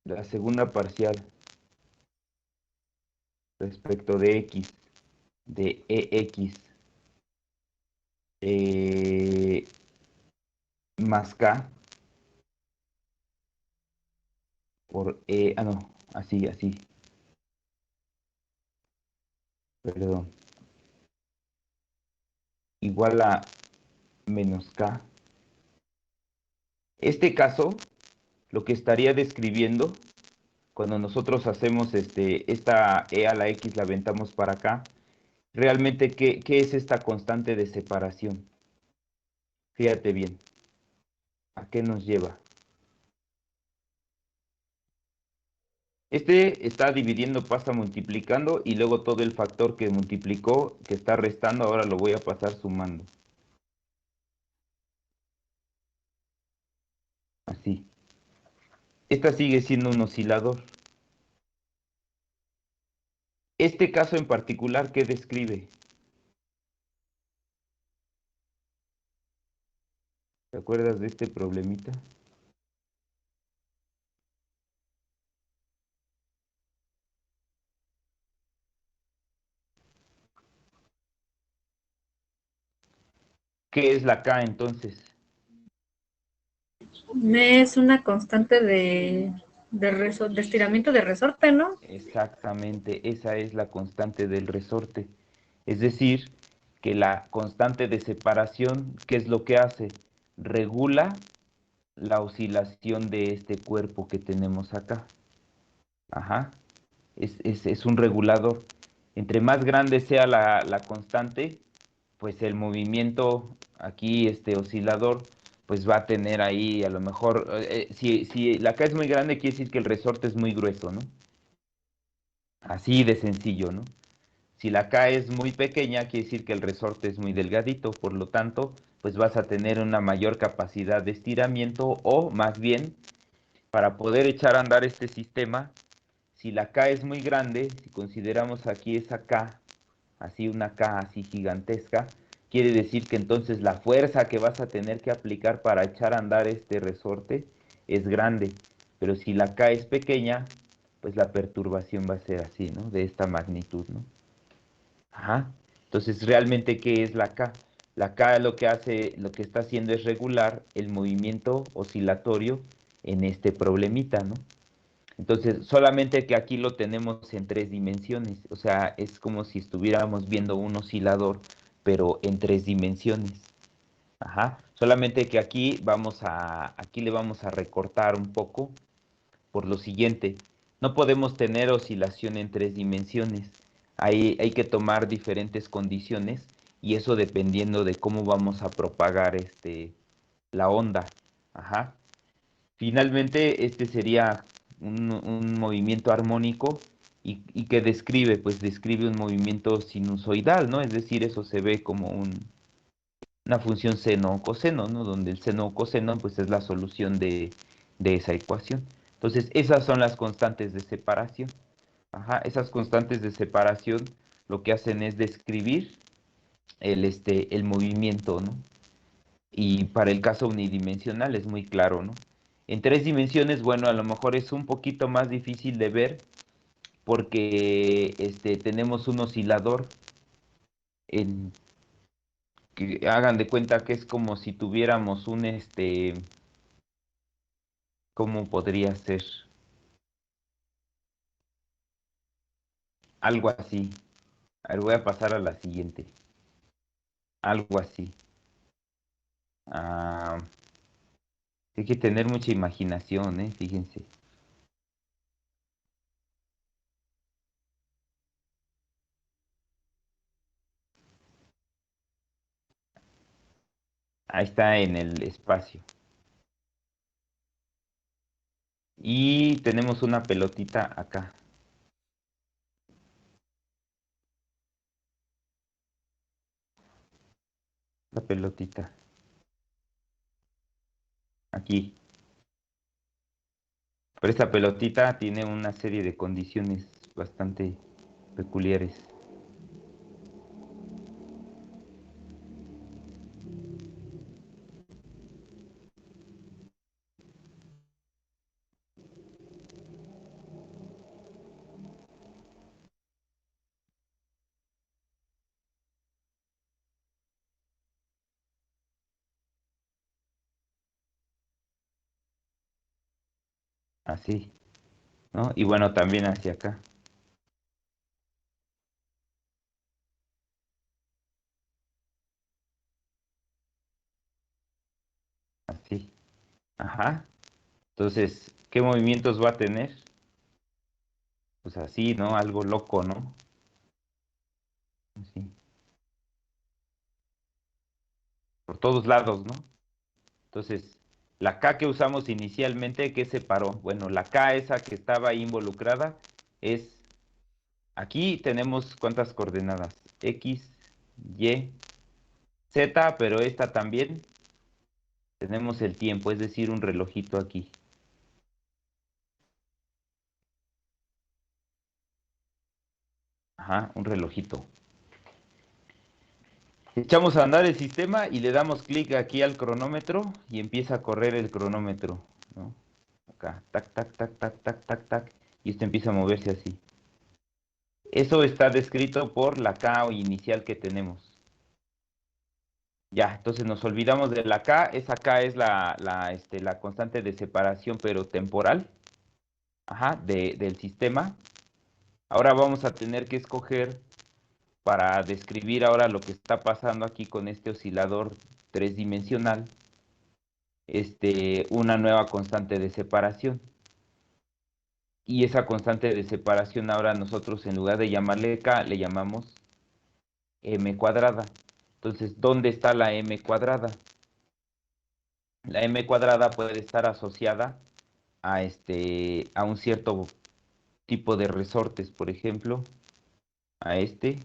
la segunda parcial respecto de X, de EX, eh, más K por no, así, perdón, igual a menos K. Este caso, lo que estaría describiendo, cuando nosotros hacemos esta E a la X, la aventamos para acá, realmente, ¿qué es esta constante de separación? Fíjate bien, ¿a qué nos lleva? Está dividiendo, pasa multiplicando y luego todo el factor que multiplicó, que está restando, ahora lo voy a pasar sumando. Así. Esta sigue siendo un oscilador. Este caso en particular, ¿qué describe? ¿Te acuerdas de este problemita? ¿Qué es la K entonces? Es una constante de estiramiento de resorte, ¿no? Exactamente, esa es la constante del resorte. Es decir, que la constante de separación, ¿qué es lo que hace? Regula la oscilación de este cuerpo que tenemos acá. Ajá, es un regulador. Entre más grande sea la constante, pues el movimiento aquí, este oscilador, pues va a tener ahí a lo mejor, si la K es muy grande, quiere decir que el resorte es muy grueso, ¿no? Así de sencillo, ¿no? Si la K es muy pequeña, quiere decir que el resorte es muy delgadito, por lo tanto, pues vas a tener una mayor capacidad de estiramiento o más bien, para poder echar a andar este sistema, si la K es muy grande, si consideramos aquí esa K, así una K así gigantesca, quiere decir que entonces la fuerza que vas a tener que aplicar para echar a andar este resorte es grande. Pero si la K es pequeña, pues la perturbación va a ser así, ¿no? De esta magnitud, ¿no? Ajá. Entonces, ¿realmente qué es la K? La K lo que hace, lo que está haciendo es regular el movimiento oscilatorio en este problemita, ¿no? Entonces, solamente que aquí lo tenemos en 3 dimensiones, o sea, es como si estuviéramos viendo un oscilador, pero en 3 dimensiones. Ajá. Solamente que aquí le vamos a recortar un poco por lo siguiente. No podemos tener oscilación en 3 dimensiones. Hay que tomar diferentes condiciones y eso dependiendo de cómo vamos a propagar la onda. Ajá. Finalmente, este sería un movimiento armónico y que describe, pues describe un movimiento sinusoidal, ¿no? Es decir, eso se ve como una función seno o coseno, ¿no? Donde el seno o coseno, pues es la solución de esa ecuación. Entonces, esas son las constantes de separación. Ajá, esas constantes de separación lo que hacen es describir el movimiento, ¿no? Y para el caso unidimensional es muy claro, ¿no? En 3 dimensiones, bueno, a lo mejor es un poquito más difícil de ver porque tenemos un oscilador en que hagan de cuenta que es como si tuviéramos ¿cómo podría ser? Algo así. A ver, voy a pasar a la siguiente. Algo así. Ah, hay que tener mucha imaginación, fíjense. Ahí está en el espacio. Y tenemos una pelotita acá. La pelotita. Aquí. Pero esta pelotita tiene una serie de condiciones bastante peculiares. Así, ¿no? Y bueno, también hacia acá. Así. Ajá. Entonces, ¿qué movimientos va a tener? Pues así, ¿no? Algo loco, ¿no? Así. Por todos lados, ¿no? Entonces, la K que usamos inicialmente, ¿qué separó? Bueno, la K esa que estaba ahí involucrada es, aquí tenemos cuántas coordenadas, X, Y, Z, pero esta también tenemos el tiempo, es decir, un relojito aquí. Ajá, un relojito. Echamos a andar el sistema y le damos clic aquí al cronómetro y empieza a correr el cronómetro, ¿no? Acá, tac, tac, tac, tac, tac, tac, tac, y esto empieza a moverse así. Eso está descrito por la K inicial que tenemos. Ya, entonces nos olvidamos de la K. Esa K es la constante de separación, pero temporal, ajá, del sistema. Ahora vamos a tener que escoger para describir ahora lo que está pasando aquí con este oscilador tres-dimensional, una nueva constante de separación. Y esa constante de separación ahora nosotros en lugar de llamarle K, le llamamos m cuadrada. Entonces, ¿dónde está la m cuadrada? La m cuadrada puede estar asociada a un cierto tipo de resortes, por ejemplo, a este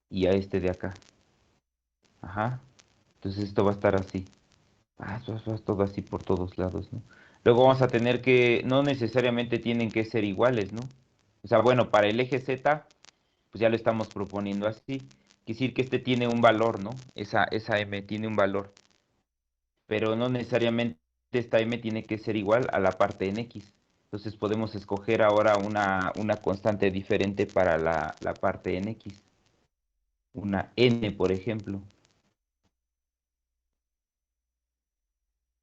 y a este de acá. Ajá. Entonces esto va a estar así. Todo así por todos lados, ¿no? Luego vamos a tener que, no necesariamente tienen que ser iguales, ¿no? O sea, bueno, para el eje Z, pues ya lo estamos proponiendo así. Quiere decir que este tiene un valor, ¿no? Esa M tiene un valor. Pero no necesariamente esta M tiene que ser igual a la parte en X. Entonces podemos escoger ahora una constante diferente para la parte en X. Una N, por ejemplo.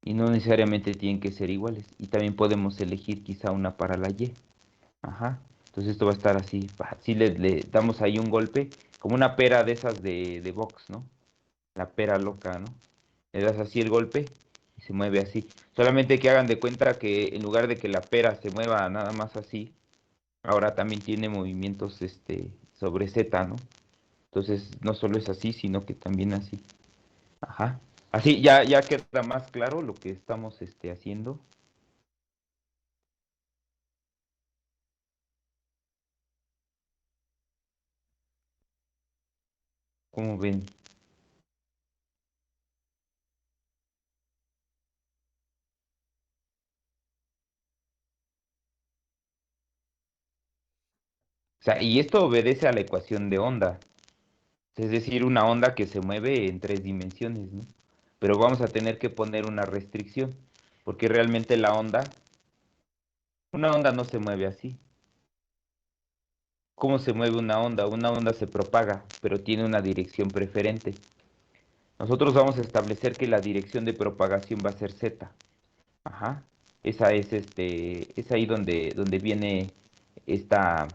Y no necesariamente tienen que ser iguales. Y también podemos elegir quizá una para la Y. Ajá. Entonces esto va a estar así. Así le damos ahí un golpe, como una pera de esas de box, ¿no? La pera loca, ¿no? Le das así el golpe y se mueve así. Solamente que hagan de cuenta que en lugar de que la pera se mueva nada más así, ahora también tiene movimientos sobre Z, ¿no? Entonces no solo es así, sino que también así. Ajá. Así ya queda más claro lo que estamos haciendo. ¿Cómo ven? O sea, y esto obedece a la ecuación de onda. Es decir, una onda que se mueve en tres dimensiones, ¿no? Pero vamos a tener que poner una restricción, porque realmente una onda no se mueve así. ¿Cómo se mueve una onda? Una onda se propaga, pero tiene una dirección preferente. Nosotros vamos a establecer que la dirección de propagación va a ser z. Ajá. Esa es ahí donde viene esta,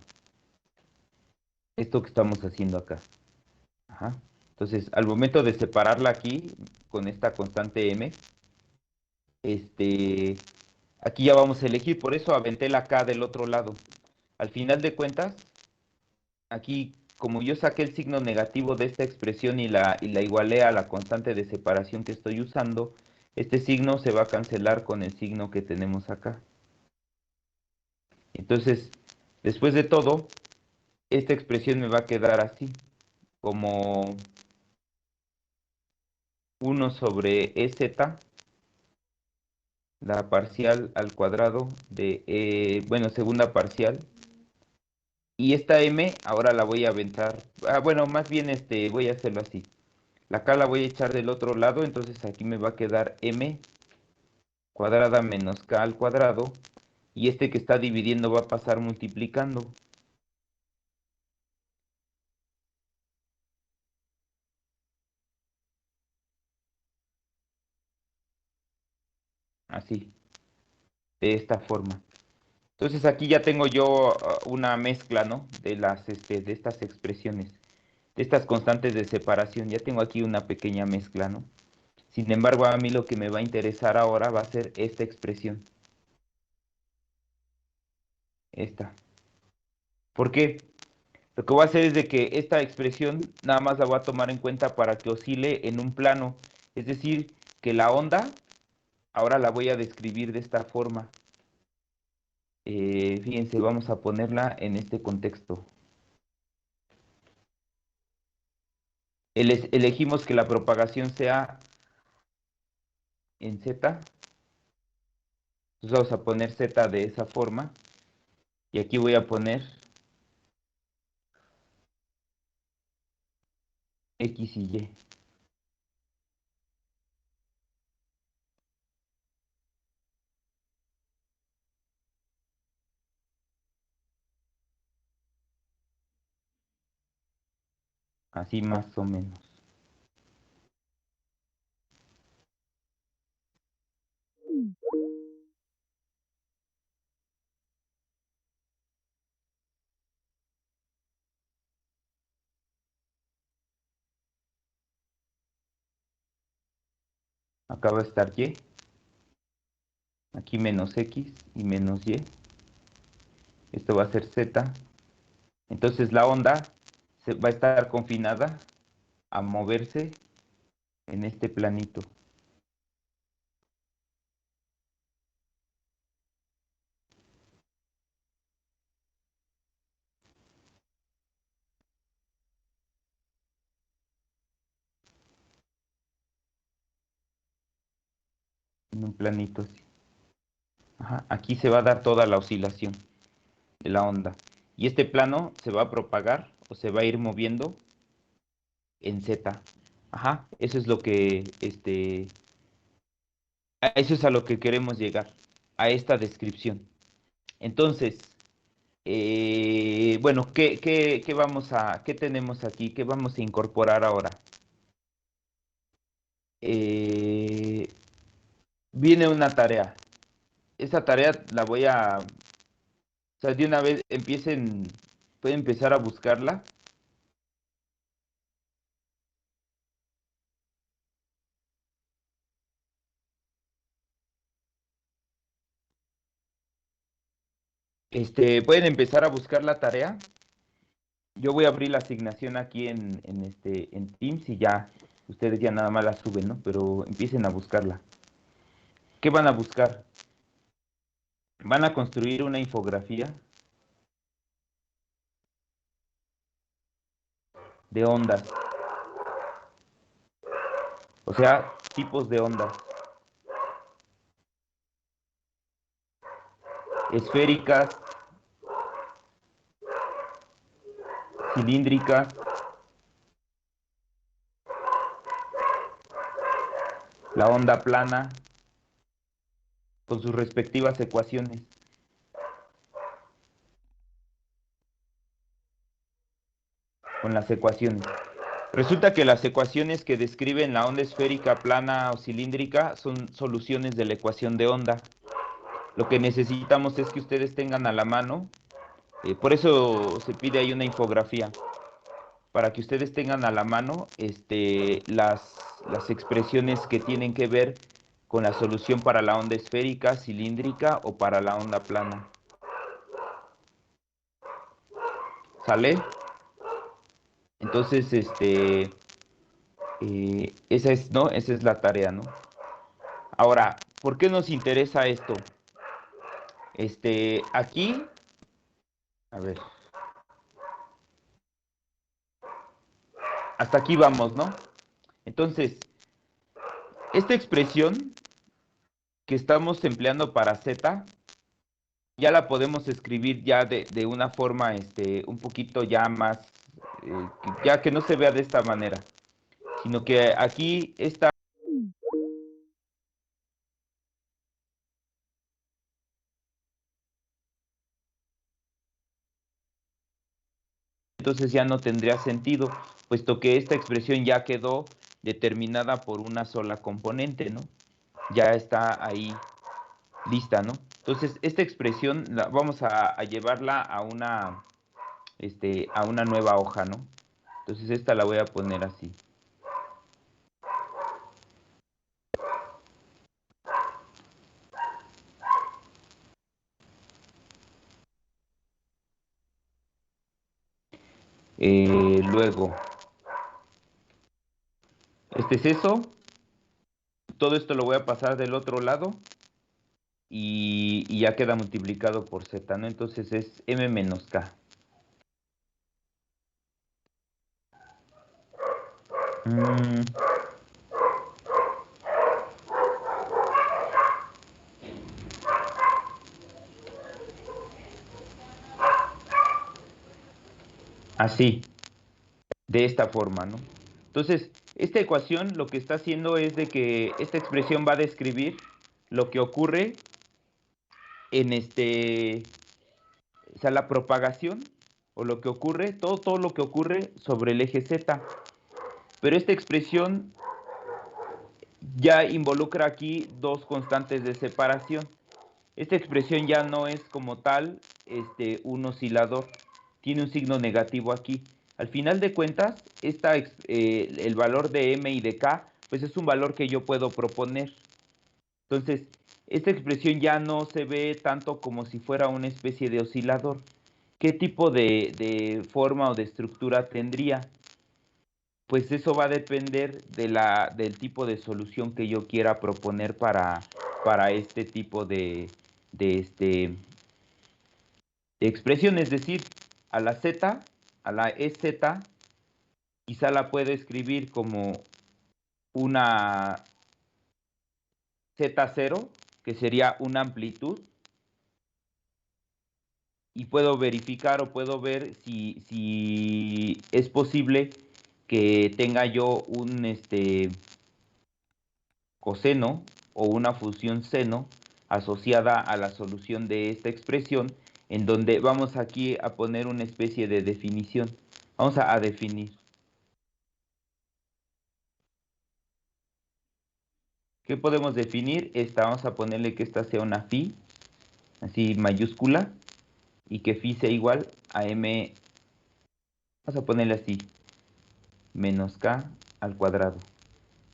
esto que estamos haciendo acá. Ajá. Entonces, al momento de separarla aquí con esta constante m, este, aquí ya vamos a elegir, por eso aventé la k del otro lado. Al final de cuentas, aquí, como yo saqué el signo negativo de esta expresión y la igualé a la constante de separación que estoy usando, este signo se va a cancelar con el signo que tenemos acá. Entonces, después de todo, esta expresión me va a quedar así, como 1 sobre EZ, la parcial al cuadrado de, bueno, segunda parcial. Y esta m ahora la voy a aventar, bueno, más bien voy a hacerlo así. La k la voy a echar del otro lado, entonces aquí me va a quedar m cuadrada menos k al cuadrado. Y este que está dividiendo va a pasar multiplicando. Así, de esta forma. Entonces aquí ya tengo yo una mezcla, ¿no? De estas expresiones, de estas constantes de separación. Ya tengo aquí una pequeña mezcla, ¿no? Sin embargo, a mí lo que me va a interesar ahora va a ser esta expresión. Esta. ¿Por qué? Lo que voy a hacer es de que esta expresión nada más la voy a tomar en cuenta para que oscile en un plano. Es decir, que la onda ahora la voy a describir de esta forma. Fíjense, vamos a ponerla en este contexto. Elegimos que la propagación sea en Z. Entonces vamos a poner Z de esa forma. Y aquí voy a poner X y Y. Así más o menos. Acá va a estar Y. Aquí menos X y menos Y. Esto va a ser Z. Entonces la onda va a estar confinada a moverse en este planito. En un planito así. Ajá, aquí se va a dar toda la oscilación de la onda. Y este plano se va a propagar o se va a ir moviendo en Z. Ajá, eso es lo que, a eso es a lo que queremos llegar, a esta descripción. Entonces, bueno, ¿qué tenemos aquí? ¿Qué vamos a incorporar ahora? Viene una tarea. Esa tarea la voy a, o sea, de una vez pueden empezar a buscarla. Pueden empezar a buscar la tarea. Yo voy a abrir la asignación aquí en Teams y ya, ustedes ya nada más la suben, ¿no? Pero empiecen a buscarla. ¿Qué van a buscar? Van a construir una infografía de ondas. O sea, tipos de ondas. Esféricas, cilíndricas, la onda plana, con sus respectivas ecuaciones. Con las ecuaciones. Resulta que las ecuaciones que describen la onda esférica, plana o cilíndrica son soluciones de la ecuación de onda. Lo que necesitamos es que ustedes tengan a la mano, por eso se pide ahí una infografía, para que ustedes tengan a la mano las expresiones que tienen que ver con la solución para la onda esférica, cilíndrica o para la onda plana. ¿Sale? Entonces, esa es, ¿no? Esa es la tarea, ¿no? Ahora, ¿por qué nos interesa esto? Aquí, a ver, hasta aquí vamos, ¿no? Entonces, esta expresión que estamos empleando para Z, ya la podemos escribir ya de una forma, un poquito ya más, ya que no se vea de esta manera, sino que aquí esta entonces ya no tendría sentido, puesto que esta expresión ya quedó determinada por una sola componente, ¿no? Ya está ahí lista, ¿no? Entonces, esta expresión vamos a llevarla a una nueva hoja, ¿no? Entonces, esta la voy a poner así. Luego, este es eso. Todo esto lo voy a pasar del otro lado y ya queda multiplicado por Z, ¿no? Entonces es M menos K. Así, de esta forma, ¿no? Entonces, esta ecuación lo que está haciendo es de que esta expresión va a describir lo que ocurre en o sea, la propagación o lo que ocurre, todo lo que ocurre sobre el eje Z. Pero esta expresión ya involucra aquí dos constantes de separación. Esta expresión ya no es como tal un oscilador, tiene un signo negativo aquí. Al final de cuentas, el valor de M y de K pues es un valor que yo puedo proponer. Entonces, esta expresión ya no se ve tanto como si fuera una especie de oscilador. ¿Qué tipo de forma o de estructura tendría? Pues eso va a depender del tipo de solución que yo quiera proponer para este tipo de expresión. Es decir, a la Z, a la EZ, quizá la puedo escribir como una Z0, que sería una amplitud, y puedo verificar o puedo ver si es posible que tenga yo un coseno o una función seno asociada a la solución de esta expresión, en donde vamos aquí a poner una especie de definición. Vamos a definir. ¿Qué podemos definir? Vamos a ponerle que esta sea una phi, así mayúscula, y que phi sea igual a m, vamos a ponerle así, menos k al cuadrado.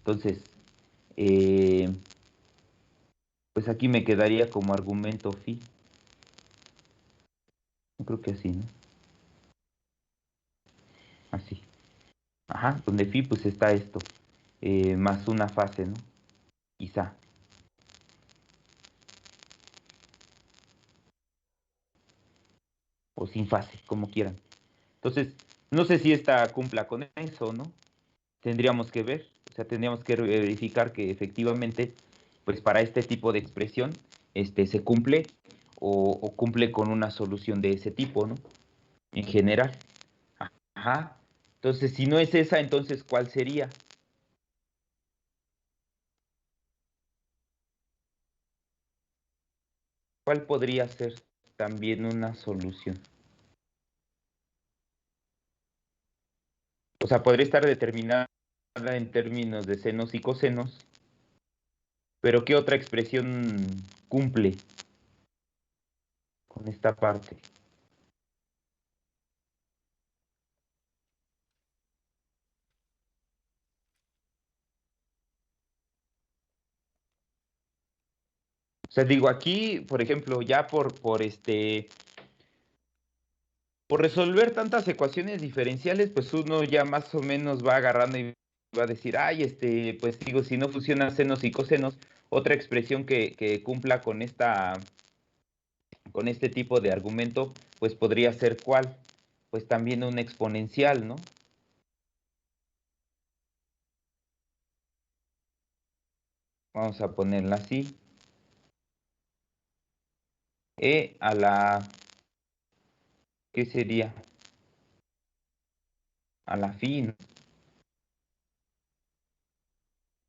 Entonces, pues aquí me quedaría como argumento phi. Yo creo que así, ¿no? Así. Ajá, donde phi pues está esto, más una fase, ¿no? Quizá. O sin fase, como quieran. Entonces, no sé si esta cumpla con eso, ¿no? Tendríamos que ver, o sea, tendríamos que verificar que efectivamente, pues para este tipo de expresión, se cumple o cumple con una solución de ese tipo, ¿no? En general. Ajá. Entonces, si no es esa, entonces, ¿cuál sería? ¿Cuál podría ser también una solución? O sea, podría estar determinada en términos de senos y cosenos, pero ¿qué otra expresión cumple con esta parte? O sea, digo, aquí, por ejemplo, ya por resolver tantas ecuaciones diferenciales, pues uno ya más o menos va agarrando y va a decir, ay, pues digo, si no funcionan senos y cosenos, otra expresión que cumpla con este tipo de argumento, pues podría ser ¿cuál? Pues también un exponencial, ¿no? Vamos a ponerla así. E a la, ¿qué sería? A la phi, ¿no?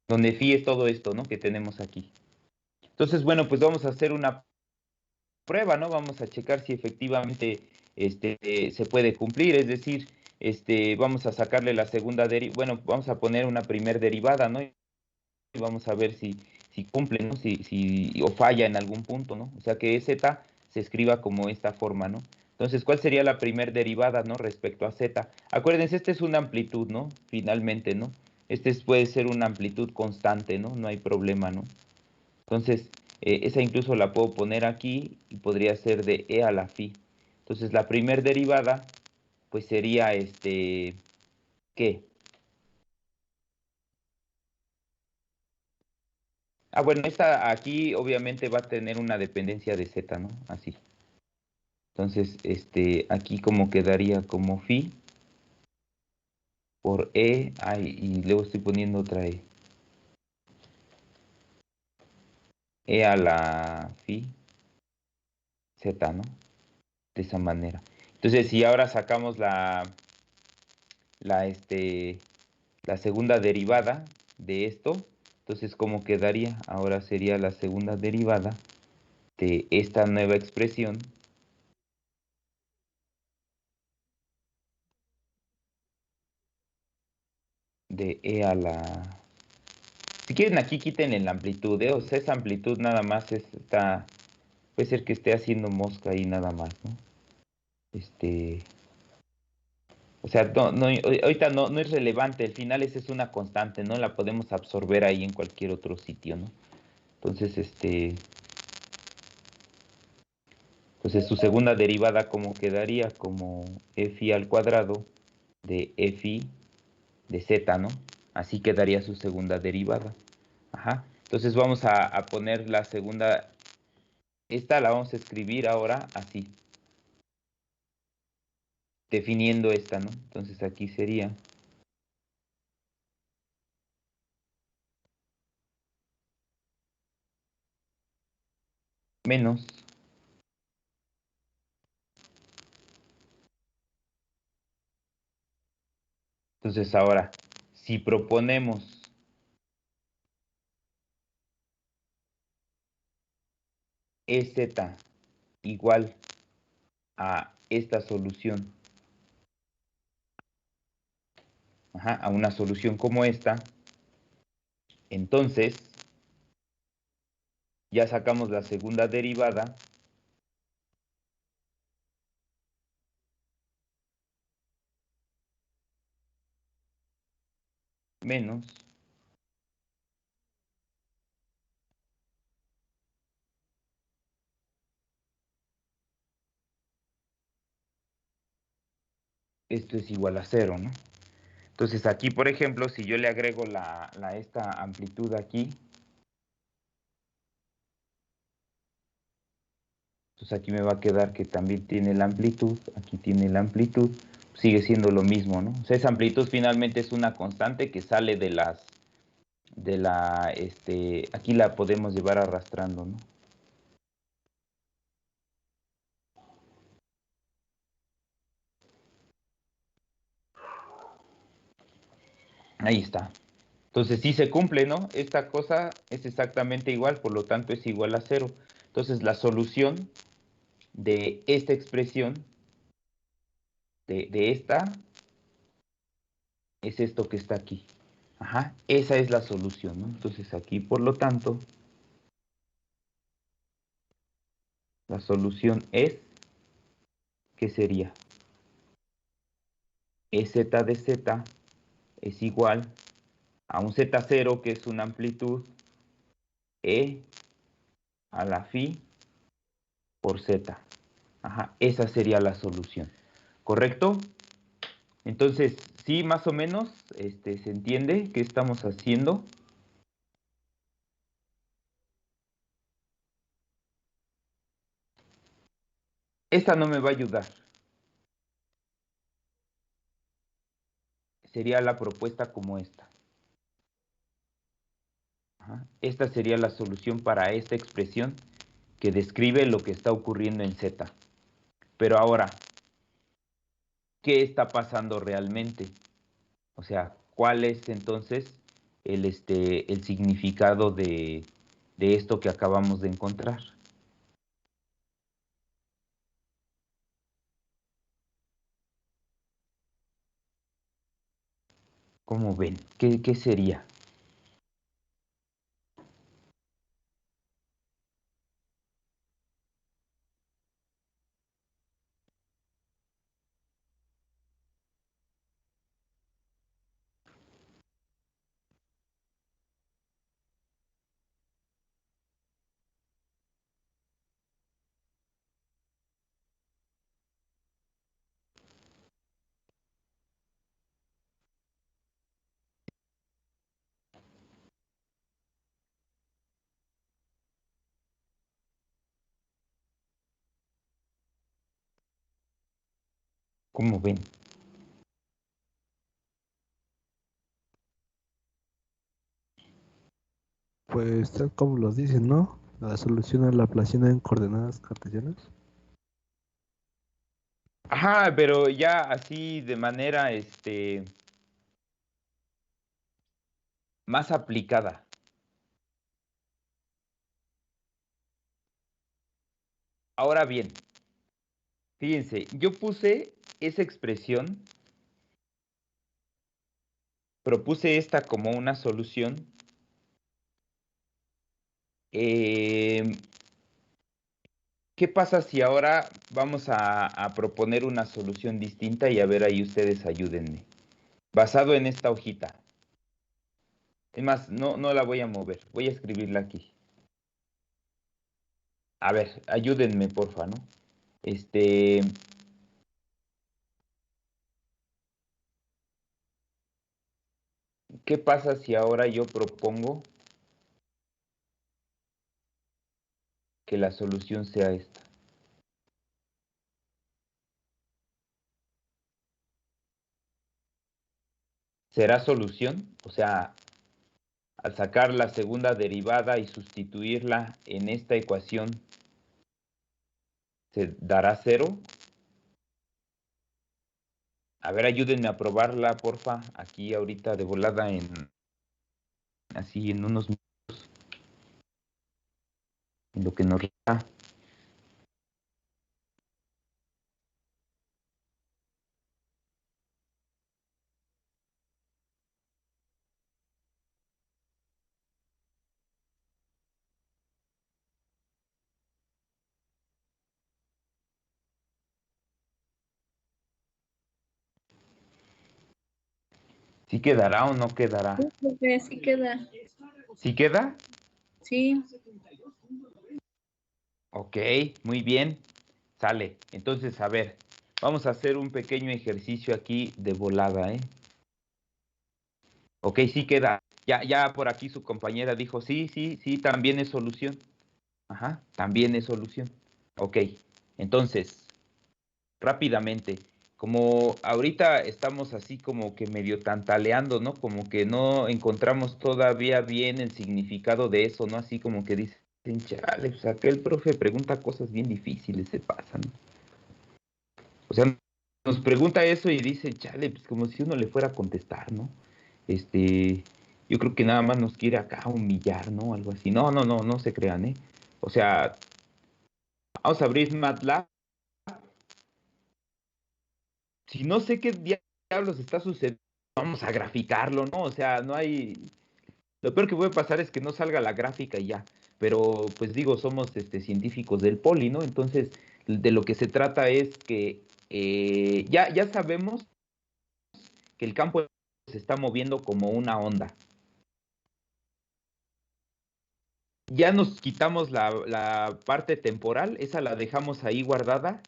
Donde phi es todo esto, ¿no? Que tenemos aquí. Entonces, bueno, pues vamos a hacer una prueba, ¿no? Vamos a checar si efectivamente se puede cumplir, es decir, vamos a sacarle la segunda derivada, bueno, vamos a poner una primer derivada, ¿no? Y vamos a ver si cumple, ¿no? Si o falla en algún punto, ¿no? O sea que z se escriba como esta forma, ¿no? Entonces, ¿cuál sería la primer derivada, ¿no? Respecto a z. Acuérdense, esta es una amplitud, ¿no? Finalmente, ¿no? Puede ser una amplitud constante, ¿no? No hay problema, ¿no? Entonces, esa incluso la puedo poner aquí y podría ser de e a la phi. Entonces, la primer derivada, pues sería ¿qué? Ah, bueno, esta aquí obviamente va a tener una dependencia de z, ¿no? Así. Entonces, aquí como quedaría como phi por e, y luego estoy poniendo otra e a la phi z, ¿no? De esa manera. Entonces, si ahora sacamos la, la segunda derivada de esto, entonces ¿cómo quedaría? Ahora sería la segunda derivada de esta nueva expresión de e a la... Si quieren aquí quiten la amplitud, o sea, esa amplitud nada más puede ser que esté haciendo mosca ahí nada más, ¿no? O sea, ahorita no es relevante, al final esa es una constante, ¿no? La podemos absorber ahí en cualquier otro sitio, ¿no? Entonces, entonces su segunda derivada, ¿cómo quedaría? Como fi al cuadrado de fi de z, ¿no? Así quedaría su segunda derivada. Ajá. Entonces vamos a poner la segunda, esta la vamos a escribir ahora así, definiendo esta, ¿no? Entonces aquí sería menos. Entonces ahora, si proponemos EZ igual a esta solución, a una solución como esta, entonces ya sacamos la segunda derivada menos esto es igual a 0, ¿no? Entonces aquí, por ejemplo, si yo le agrego esta amplitud aquí, entonces aquí me va a quedar que también tiene la amplitud, aquí tiene la amplitud, sigue siendo lo mismo, ¿no? O sea, esa amplitud finalmente es una constante que sale aquí la podemos llevar arrastrando, ¿no? Ahí está. Entonces sí se cumple, ¿no? Esta cosa es exactamente igual, por lo tanto es igual a 0. Entonces la solución de esta expresión, de esta, es esto que está aquí. Ajá, esa es la solución, ¿no? Entonces aquí, por lo tanto, la solución es, ¿qué sería? Ez de z es igual a un z0, que es una amplitud, e a la phi por z. Ajá, esa sería la solución. ¿Correcto? Entonces, sí, más o menos, se entiende qué estamos haciendo. Esta no me va a ayudar. Sería la propuesta como esta. Ajá. Esta sería la solución para esta expresión que describe lo que está ocurriendo en Z. Pero ahora, ¿qué está pasando realmente? O sea, ¿cuál es entonces el significado de esto que acabamos de encontrar? ¿Cómo ven? ¿Qué sería? ¿Cómo ven? Pues tal como los dicen, ¿no? La solución a la Laplaciana en coordenadas cartesianas. Ajá, pero ya así de manera más aplicada. Ahora bien, fíjense, yo puse esa expresión, propuse esta como una solución, ¿Qué pasa si ahora vamos a proponer una solución distinta y a ver ahí ustedes ayúdenme? Basado en esta hojita. Es más, no la voy a mover, voy a escribirla aquí. A ver, ayúdenme, porfa, ¿no? ¿Qué pasa si ahora yo propongo que la solución sea esta? ¿Será solución? O sea, al sacar la segunda derivada y sustituirla en esta ecuación, ¿se dará 0? A ver, ayúdenme a probarla, porfa, aquí ahorita de volada así en unos minutos, en lo que nos da. ¿Sí quedará o no quedará? Sí, profe, sí queda. ¿Sí queda? Sí. Ok, muy bien. Sale. Entonces, a ver, vamos a hacer un pequeño ejercicio aquí de volada, ¿eh? Ok, sí queda. Ya por aquí su compañera dijo, sí, también es solución. Ajá, también es solución. Ok, entonces, rápidamente, como ahorita estamos así como que medio tantaleando, ¿no? Como que no encontramos todavía bien el significado de eso, ¿no? Así como que dicen, chale, pues aquel profe pregunta cosas bien difíciles, se pasan, ¿no? O sea, nos pregunta eso y dice, chale, pues como si uno le fuera a contestar, ¿no? Yo creo que nada más nos quiere acá humillar, ¿no? Algo así. No se crean, ¿eh? O sea, vamos a abrir MATLAB. Si no sé qué diablos está sucediendo, vamos a graficarlo, ¿no? O sea, no hay... Lo peor que puede pasar es que no salga la gráfica y ya. Pero, pues digo, somos científicos del poli, ¿no? Entonces, de lo que se trata es que ya sabemos que el campo se está moviendo como una onda. Ya nos quitamos la parte temporal, esa la dejamos ahí guardada,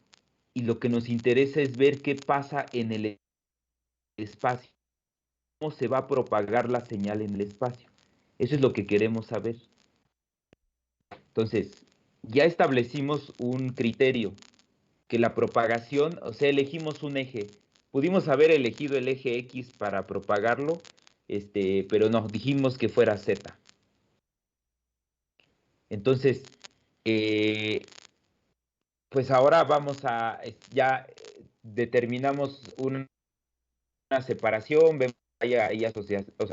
y lo que nos interesa es ver qué pasa en el espacio, cómo se va a propagar la señal en el espacio. Eso es lo que queremos saber. Entonces, ya establecimos un criterio, que la propagación, o sea, elegimos un eje. Pudimos haber elegido el eje X para propagarlo, pero no, dijimos que fuera Z. Entonces, pues ahora ya determinamos una separación, vemos ahí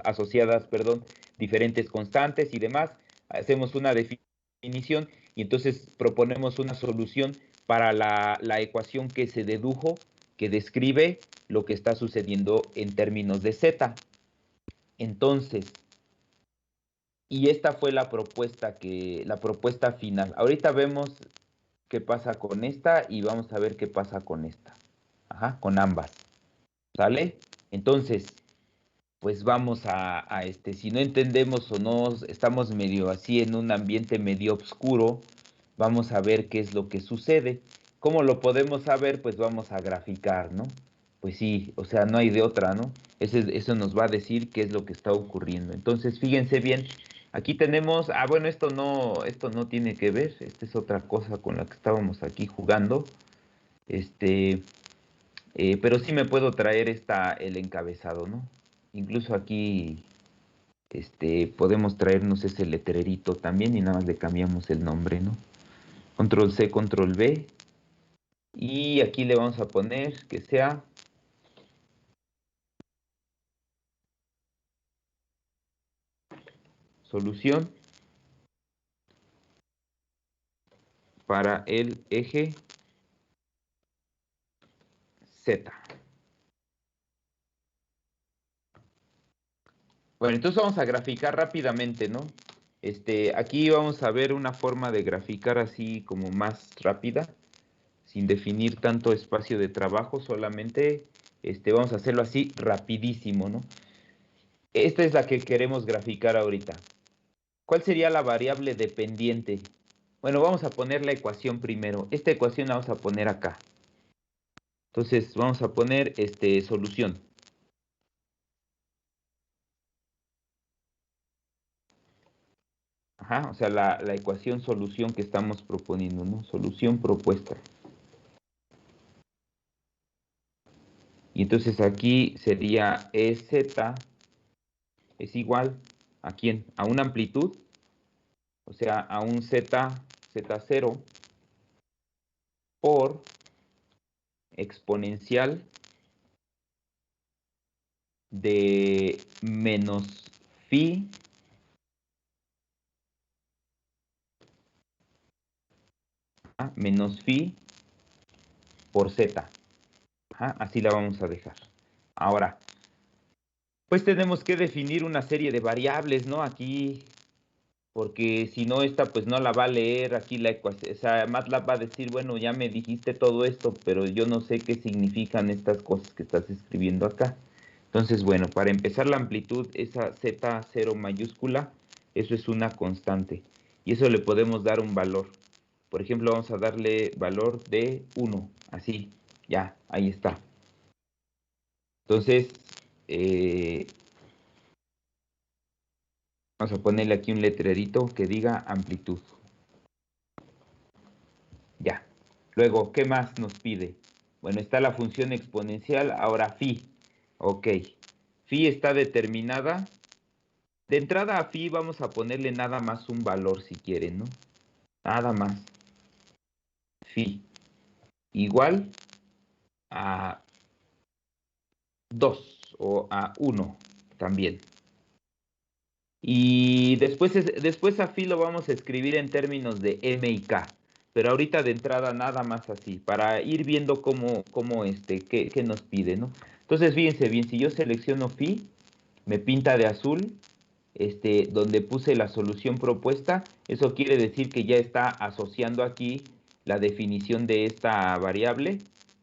asociadas, perdón, diferentes constantes y demás, hacemos una definición y entonces proponemos una solución para la ecuación que se dedujo, que describe lo que está sucediendo en términos de Z. Entonces, y esta fue la propuesta final. Ahorita vemos qué pasa con esta y vamos a ver qué pasa con esta. Ajá, con ambas. ¿Sale? Entonces, pues vamos si no entendemos o no estamos medio así en un ambiente medio oscuro, vamos a ver qué es lo que sucede. ¿Cómo lo podemos saber? Pues vamos a graficar, ¿no? Pues sí, o sea, no hay de otra, ¿no? Eso nos va a decir qué es lo que está ocurriendo. Entonces, fíjense bien, aquí tenemos, bueno, esto no tiene que ver, esta es otra cosa con la que estábamos aquí jugando, pero sí me puedo traer el encabezado, ¿no? Incluso aquí, podemos traernos ese letrerito también y nada más le cambiamos el nombre, ¿no? Control C, Control V. Y aquí le vamos a poner que sea solución para el eje Z. Bueno, entonces vamos a graficar rápidamente, ¿no? Aquí vamos a ver una forma de graficar así como más rápida, sin definir tanto espacio de trabajo, solamente vamos a hacerlo así rapidísimo, ¿no? Esta es la que queremos graficar ahorita. ¿Cuál sería la variable dependiente? Bueno, vamos a poner la ecuación primero. Esta ecuación la vamos a poner acá. Entonces vamos a poner solución. Ajá, o sea, la ecuación solución que estamos proponiendo, ¿no? Solución propuesta. Y entonces aquí sería EZ es igual ¿a quién? A una amplitud, o sea, a un Z0 por exponencial de menos phi menos phi por Z. Ajá, así la vamos a dejar. Ahora, pues tenemos que definir una serie de variables, ¿no? Aquí, porque si no, esta pues no la va a leer aquí la ecuación. O sea, MATLAB va a decir, bueno, ya me dijiste todo esto, pero yo no sé qué significan estas cosas que estás escribiendo acá. Entonces, bueno, para empezar la amplitud, esa Z0 mayúscula, eso es una constante. Y eso le podemos dar un valor. Por ejemplo, vamos a darle valor de 1. Así, ya, ahí está. Entonces, vamos a ponerle aquí un letrerito que diga amplitud. Ya. Luego, ¿qué más nos pide? Bueno, está la función exponencial, ahora phi. Ok. Phi está determinada. De entrada a phi vamos a ponerle nada más un valor si quieren, ¿no? Nada más. Phi igual a 2 o a 1 también. Y después a phi lo vamos a escribir en términos de m y k. Pero ahorita de entrada nada más así, para ir viendo qué nos pide, ¿no? Entonces fíjense bien, si yo selecciono phi, me pinta de azul, donde puse la solución propuesta, eso quiere decir que ya está asociando aquí la definición de esta variable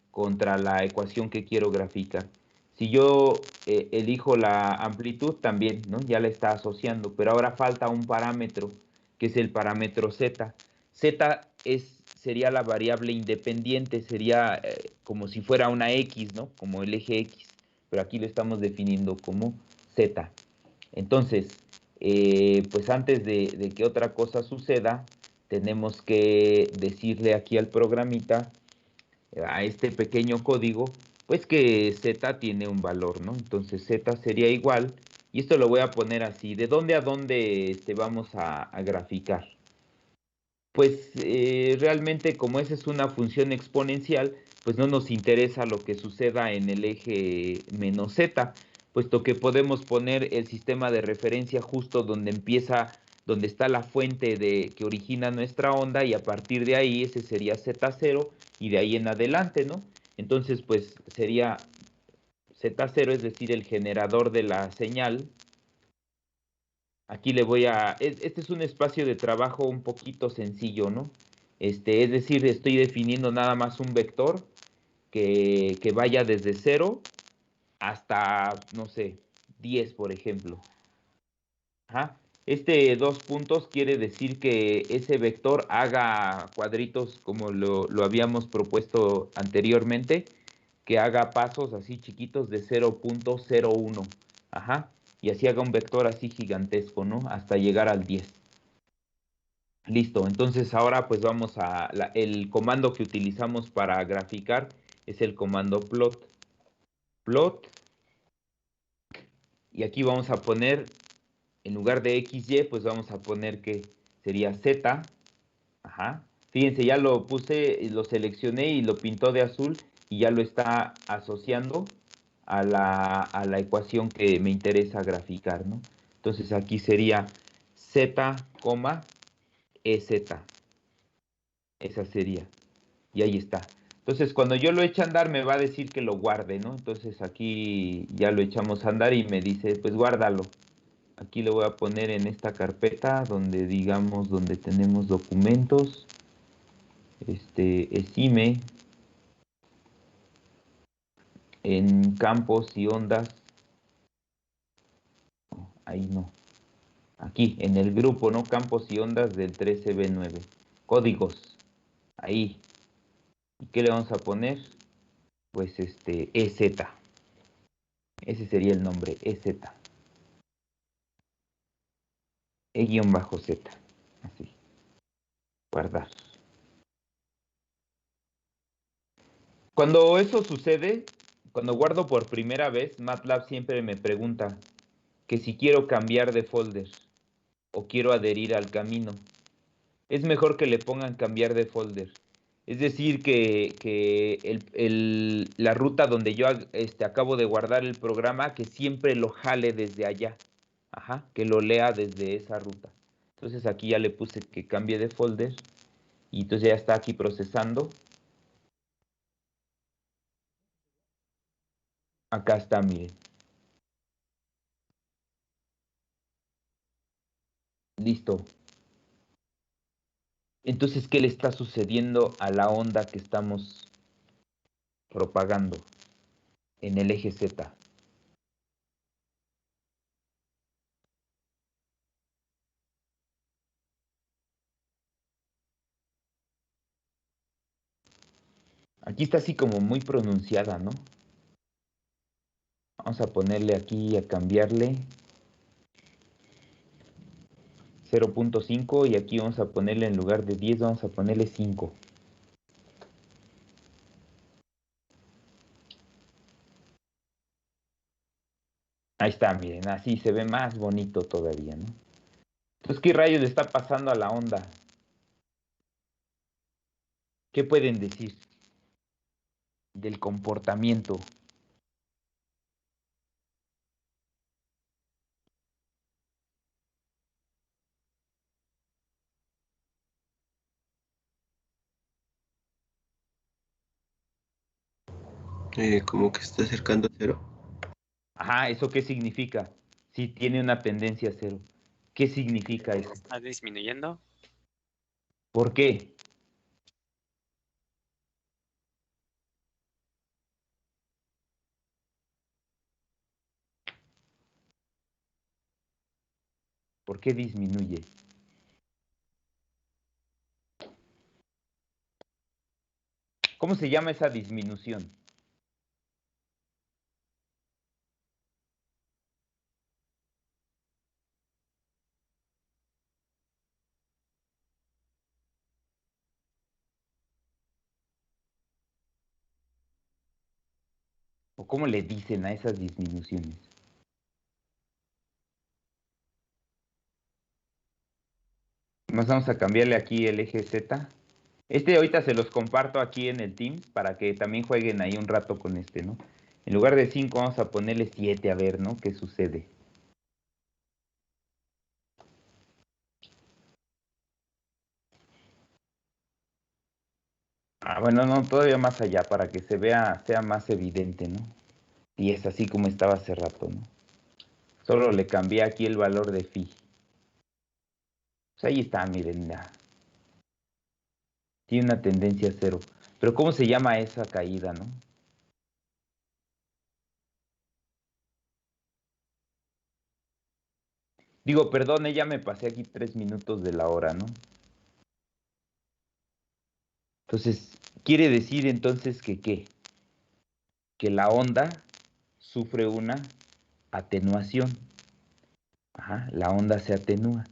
contra la ecuación que quiero graficar. Si yo elijo la amplitud también, ¿no? Ya la está asociando, pero ahora falta un parámetro, que es el parámetro z. Z sería la variable independiente, sería como si fuera una x, ¿no? Como el eje x, pero aquí lo estamos definiendo como z. Entonces, pues antes de que otra cosa suceda, tenemos que decirle aquí al programita, a este pequeño código, pues que z tiene un valor, ¿no? Entonces z sería igual, y esto lo voy a poner así, ¿de dónde a dónde vamos a graficar? Pues realmente como esa es una función exponencial, pues no nos interesa lo que suceda en el eje menos z, puesto que podemos poner el sistema de referencia justo donde donde está la fuente que origina nuestra onda, y a partir de ahí ese sería z0 y de ahí en adelante, ¿no? Entonces pues sería z0, es decir, el generador de la señal. Aquí le voy este es un espacio de trabajo un poquito sencillo, ¿no? Es decir, estoy definiendo nada más un vector que vaya desde 0 hasta, no sé, 10, por ejemplo. Ajá. 2 puntos quiere decir que ese vector haga cuadritos como lo habíamos propuesto anteriormente, que haga pasos así chiquitos de 0.01. Ajá. Y así haga un vector así gigantesco, ¿no? Hasta llegar al 10. Listo, entonces ahora pues vamos el comando que utilizamos para graficar es el comando plot. Plot. Y aquí vamos a poner, en lugar de XY, pues vamos a poner que sería Z. Ajá. Fíjense, ya lo puse, lo seleccioné y lo pintó de azul y ya lo está asociando a la ecuación que me interesa graficar, ¿no? Entonces aquí sería Z, EZ. Esa sería. Y ahí está. Entonces, cuando yo lo eche a andar, me va a decir que lo guarde, ¿no? Entonces aquí ya lo echamos a andar y me dice, pues guárdalo. Aquí le voy a poner en esta carpeta donde digamos, donde tenemos documentos. Esime en campos y ondas. Ahí no. Aquí, en el grupo, ¿no? Campos y ondas del 13B9. Códigos. Ahí. ¿Y qué le vamos a poner? Pues EZ. Ese sería el nombre, EZ. E-Z. Así. Guardar. Cuando eso sucede, cuando guardo por primera vez, MATLAB siempre me pregunta que si quiero cambiar de folder o quiero adherir al camino. Es mejor que le pongan cambiar de folder. Es decir, que la ruta donde yo acabo de guardar el programa, que siempre lo jale desde allá. Ajá, que lo lea desde esa ruta. Entonces aquí ya le puse que cambie de folder. Y entonces ya está aquí procesando. Acá está, miren. Listo. Entonces, ¿qué le está sucediendo a la onda que estamos propagando en el eje Z? Aquí está así como muy pronunciada, ¿no? Vamos a ponerle aquí, a cambiarle 0.5 y aquí vamos a ponerle en lugar de 10, vamos a ponerle 5. Ahí está, miren, así se ve más bonito todavía, ¿no? Entonces, ¿qué rayos le está pasando a la onda? ¿Qué pueden decir del comportamiento? Como que se está acercando a cero. Ajá, ¿eso qué significa? Si tiene una tendencia a cero. ¿Qué significa eso? ¿Está disminuyendo? ¿Por qué? ¿Por qué disminuye? ¿Cómo se llama esa disminución? ¿O cómo le dicen a esas disminuciones? Vamos a cambiarle aquí el eje Z. Ahorita se los comparto aquí en el Teams para que también jueguen ahí un rato con ¿no? En lugar de 5 vamos a ponerle 7 a ver, ¿no? ¿Qué sucede? Bueno, no, todavía más allá para que sea más evidente, ¿no? Y es así como estaba hace rato, ¿no? Solo le cambié aquí el valor de phi. Pues ahí está, miren, ya. Tiene una tendencia a cero. Pero ¿cómo se llama esa caída, no? Digo, perdón, ya me pasé aquí 3 minutos de la hora, ¿no? Entonces, quiere decir entonces que ¿qué? Que la onda sufre una atenuación. Ajá, la onda se atenúa.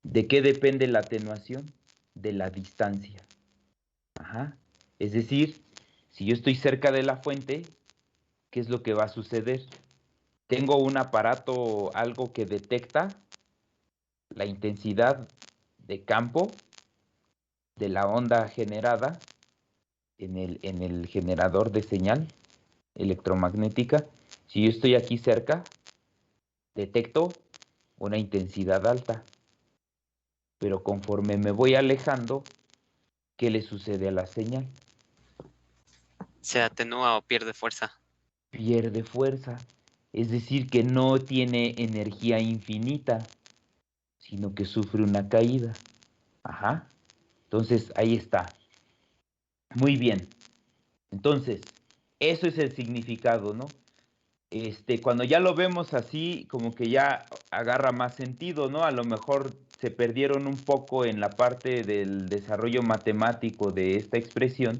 ¿De qué depende la atenuación? De la distancia. Ajá. Es decir, si yo estoy cerca de la fuente, ¿qué es lo que va a suceder? Tengo un aparato, algo que detecta la intensidad de campo de la onda generada en el generador de señal electromagnética. Si yo estoy aquí cerca, detecto una intensidad alta. Pero conforme me voy alejando, ¿qué le sucede a la señal? ¿Se atenúa o pierde fuerza? Pierde fuerza. Es decir, que no tiene energía infinita, sino que sufre una caída. Ajá. Entonces, ahí está. Muy bien. Entonces, eso es el significado, ¿no? Cuando ya lo vemos así, como que ya agarra más sentido, ¿no? A lo mejor se perdieron un poco en la parte del desarrollo matemático de esta expresión,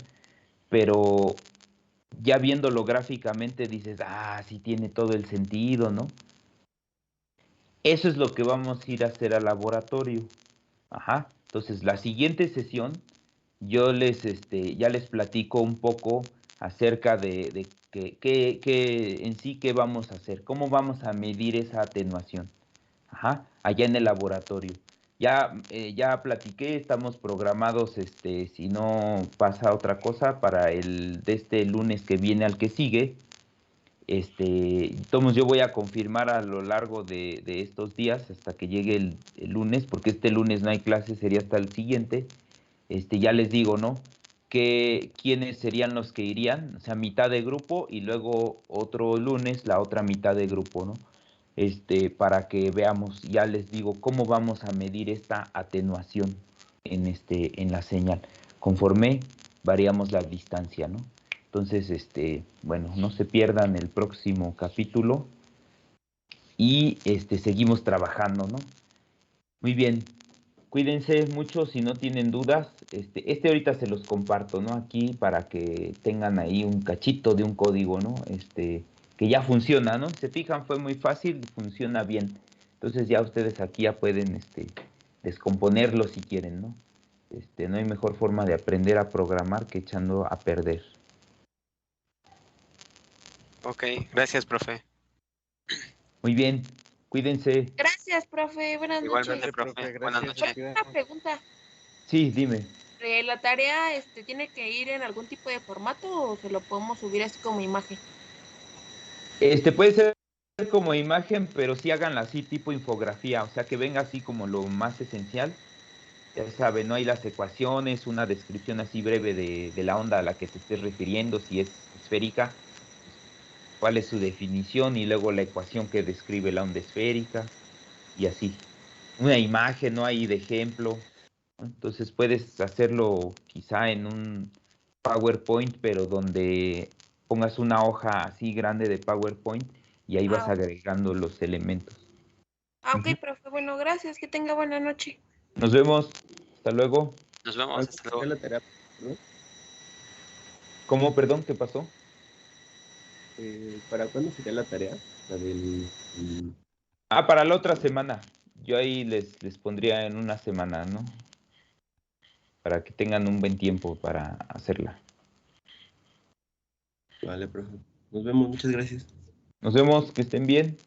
pero ya viéndolo gráficamente dices, ah, sí tiene todo el sentido, ¿no? Eso es lo que vamos a ir a hacer al laboratorio. Ajá. Entonces, la siguiente sesión, yo ya les platico un poco acerca de qué en sí qué vamos a hacer, cómo vamos a medir esa atenuación. Ajá, allá en el laboratorio. Ya platiqué, estamos programados, si no pasa otra cosa, para de este lunes que viene al que sigue. Tomos, yo voy a confirmar a lo largo de estos días hasta que llegue el lunes, porque este lunes no hay clase, sería hasta el siguiente. Ya les digo, ¿no? ¿Quiénes serían los que irían? O sea, mitad de grupo y luego otro lunes la otra mitad de grupo, ¿no? Para que veamos, ya les digo, cómo vamos a medir esta atenuación en la señal. Conforme variamos la distancia, ¿no? Entonces, bueno, no se pierdan el próximo capítulo y seguimos trabajando, ¿no? Muy bien. Cuídense mucho si no tienen dudas. Ahorita se los comparto, ¿no? Aquí para que tengan ahí un cachito de un código, ¿no? Que ya funciona, ¿no? Se fijan, fue muy fácil, funciona bien. Entonces ya ustedes aquí ya pueden, descomponerlo si quieren, ¿no? No hay mejor forma de aprender a programar que echando a perder. Ok, gracias, profe. Muy bien, cuídense. Gracias, profe. Buenas Igualmente, noches. profe. Buenas Gracias. noches. Una pregunta. Sí, dime. ¿La tarea tiene que ir en algún tipo de formato o se lo podemos subir así como imagen? Puede ser como imagen, pero sí háganla así tipo infografía, o sea que venga así como lo más esencial. Ya saben, no hay las ecuaciones, una descripción así breve de la onda a la que te estés refiriendo, si es esférica, cuál es su definición y luego la ecuación que describe la onda esférica y así. Una imagen, ¿no? Ahí de ejemplo, ¿no? Entonces puedes hacerlo quizá en un PowerPoint, pero donde pongas una hoja así grande de PowerPoint y ahí vas Ah, agregando los elementos. ok, Ujú. profe. Bueno, gracias. Que tenga buena noche. Nos vemos. Hasta luego. Nos vemos. Hasta luego. la terapia, ¿no? ¿Cómo? Perdón, ¿qué pasó? ¿Para cuándo sería la tarea? La del... Ah, para la otra semana. Yo ahí les pondría en una semana, ¿no? Para que tengan un buen tiempo para hacerla. Vale, profe. Nos vemos, muchas gracias. Nos vemos, que estén bien.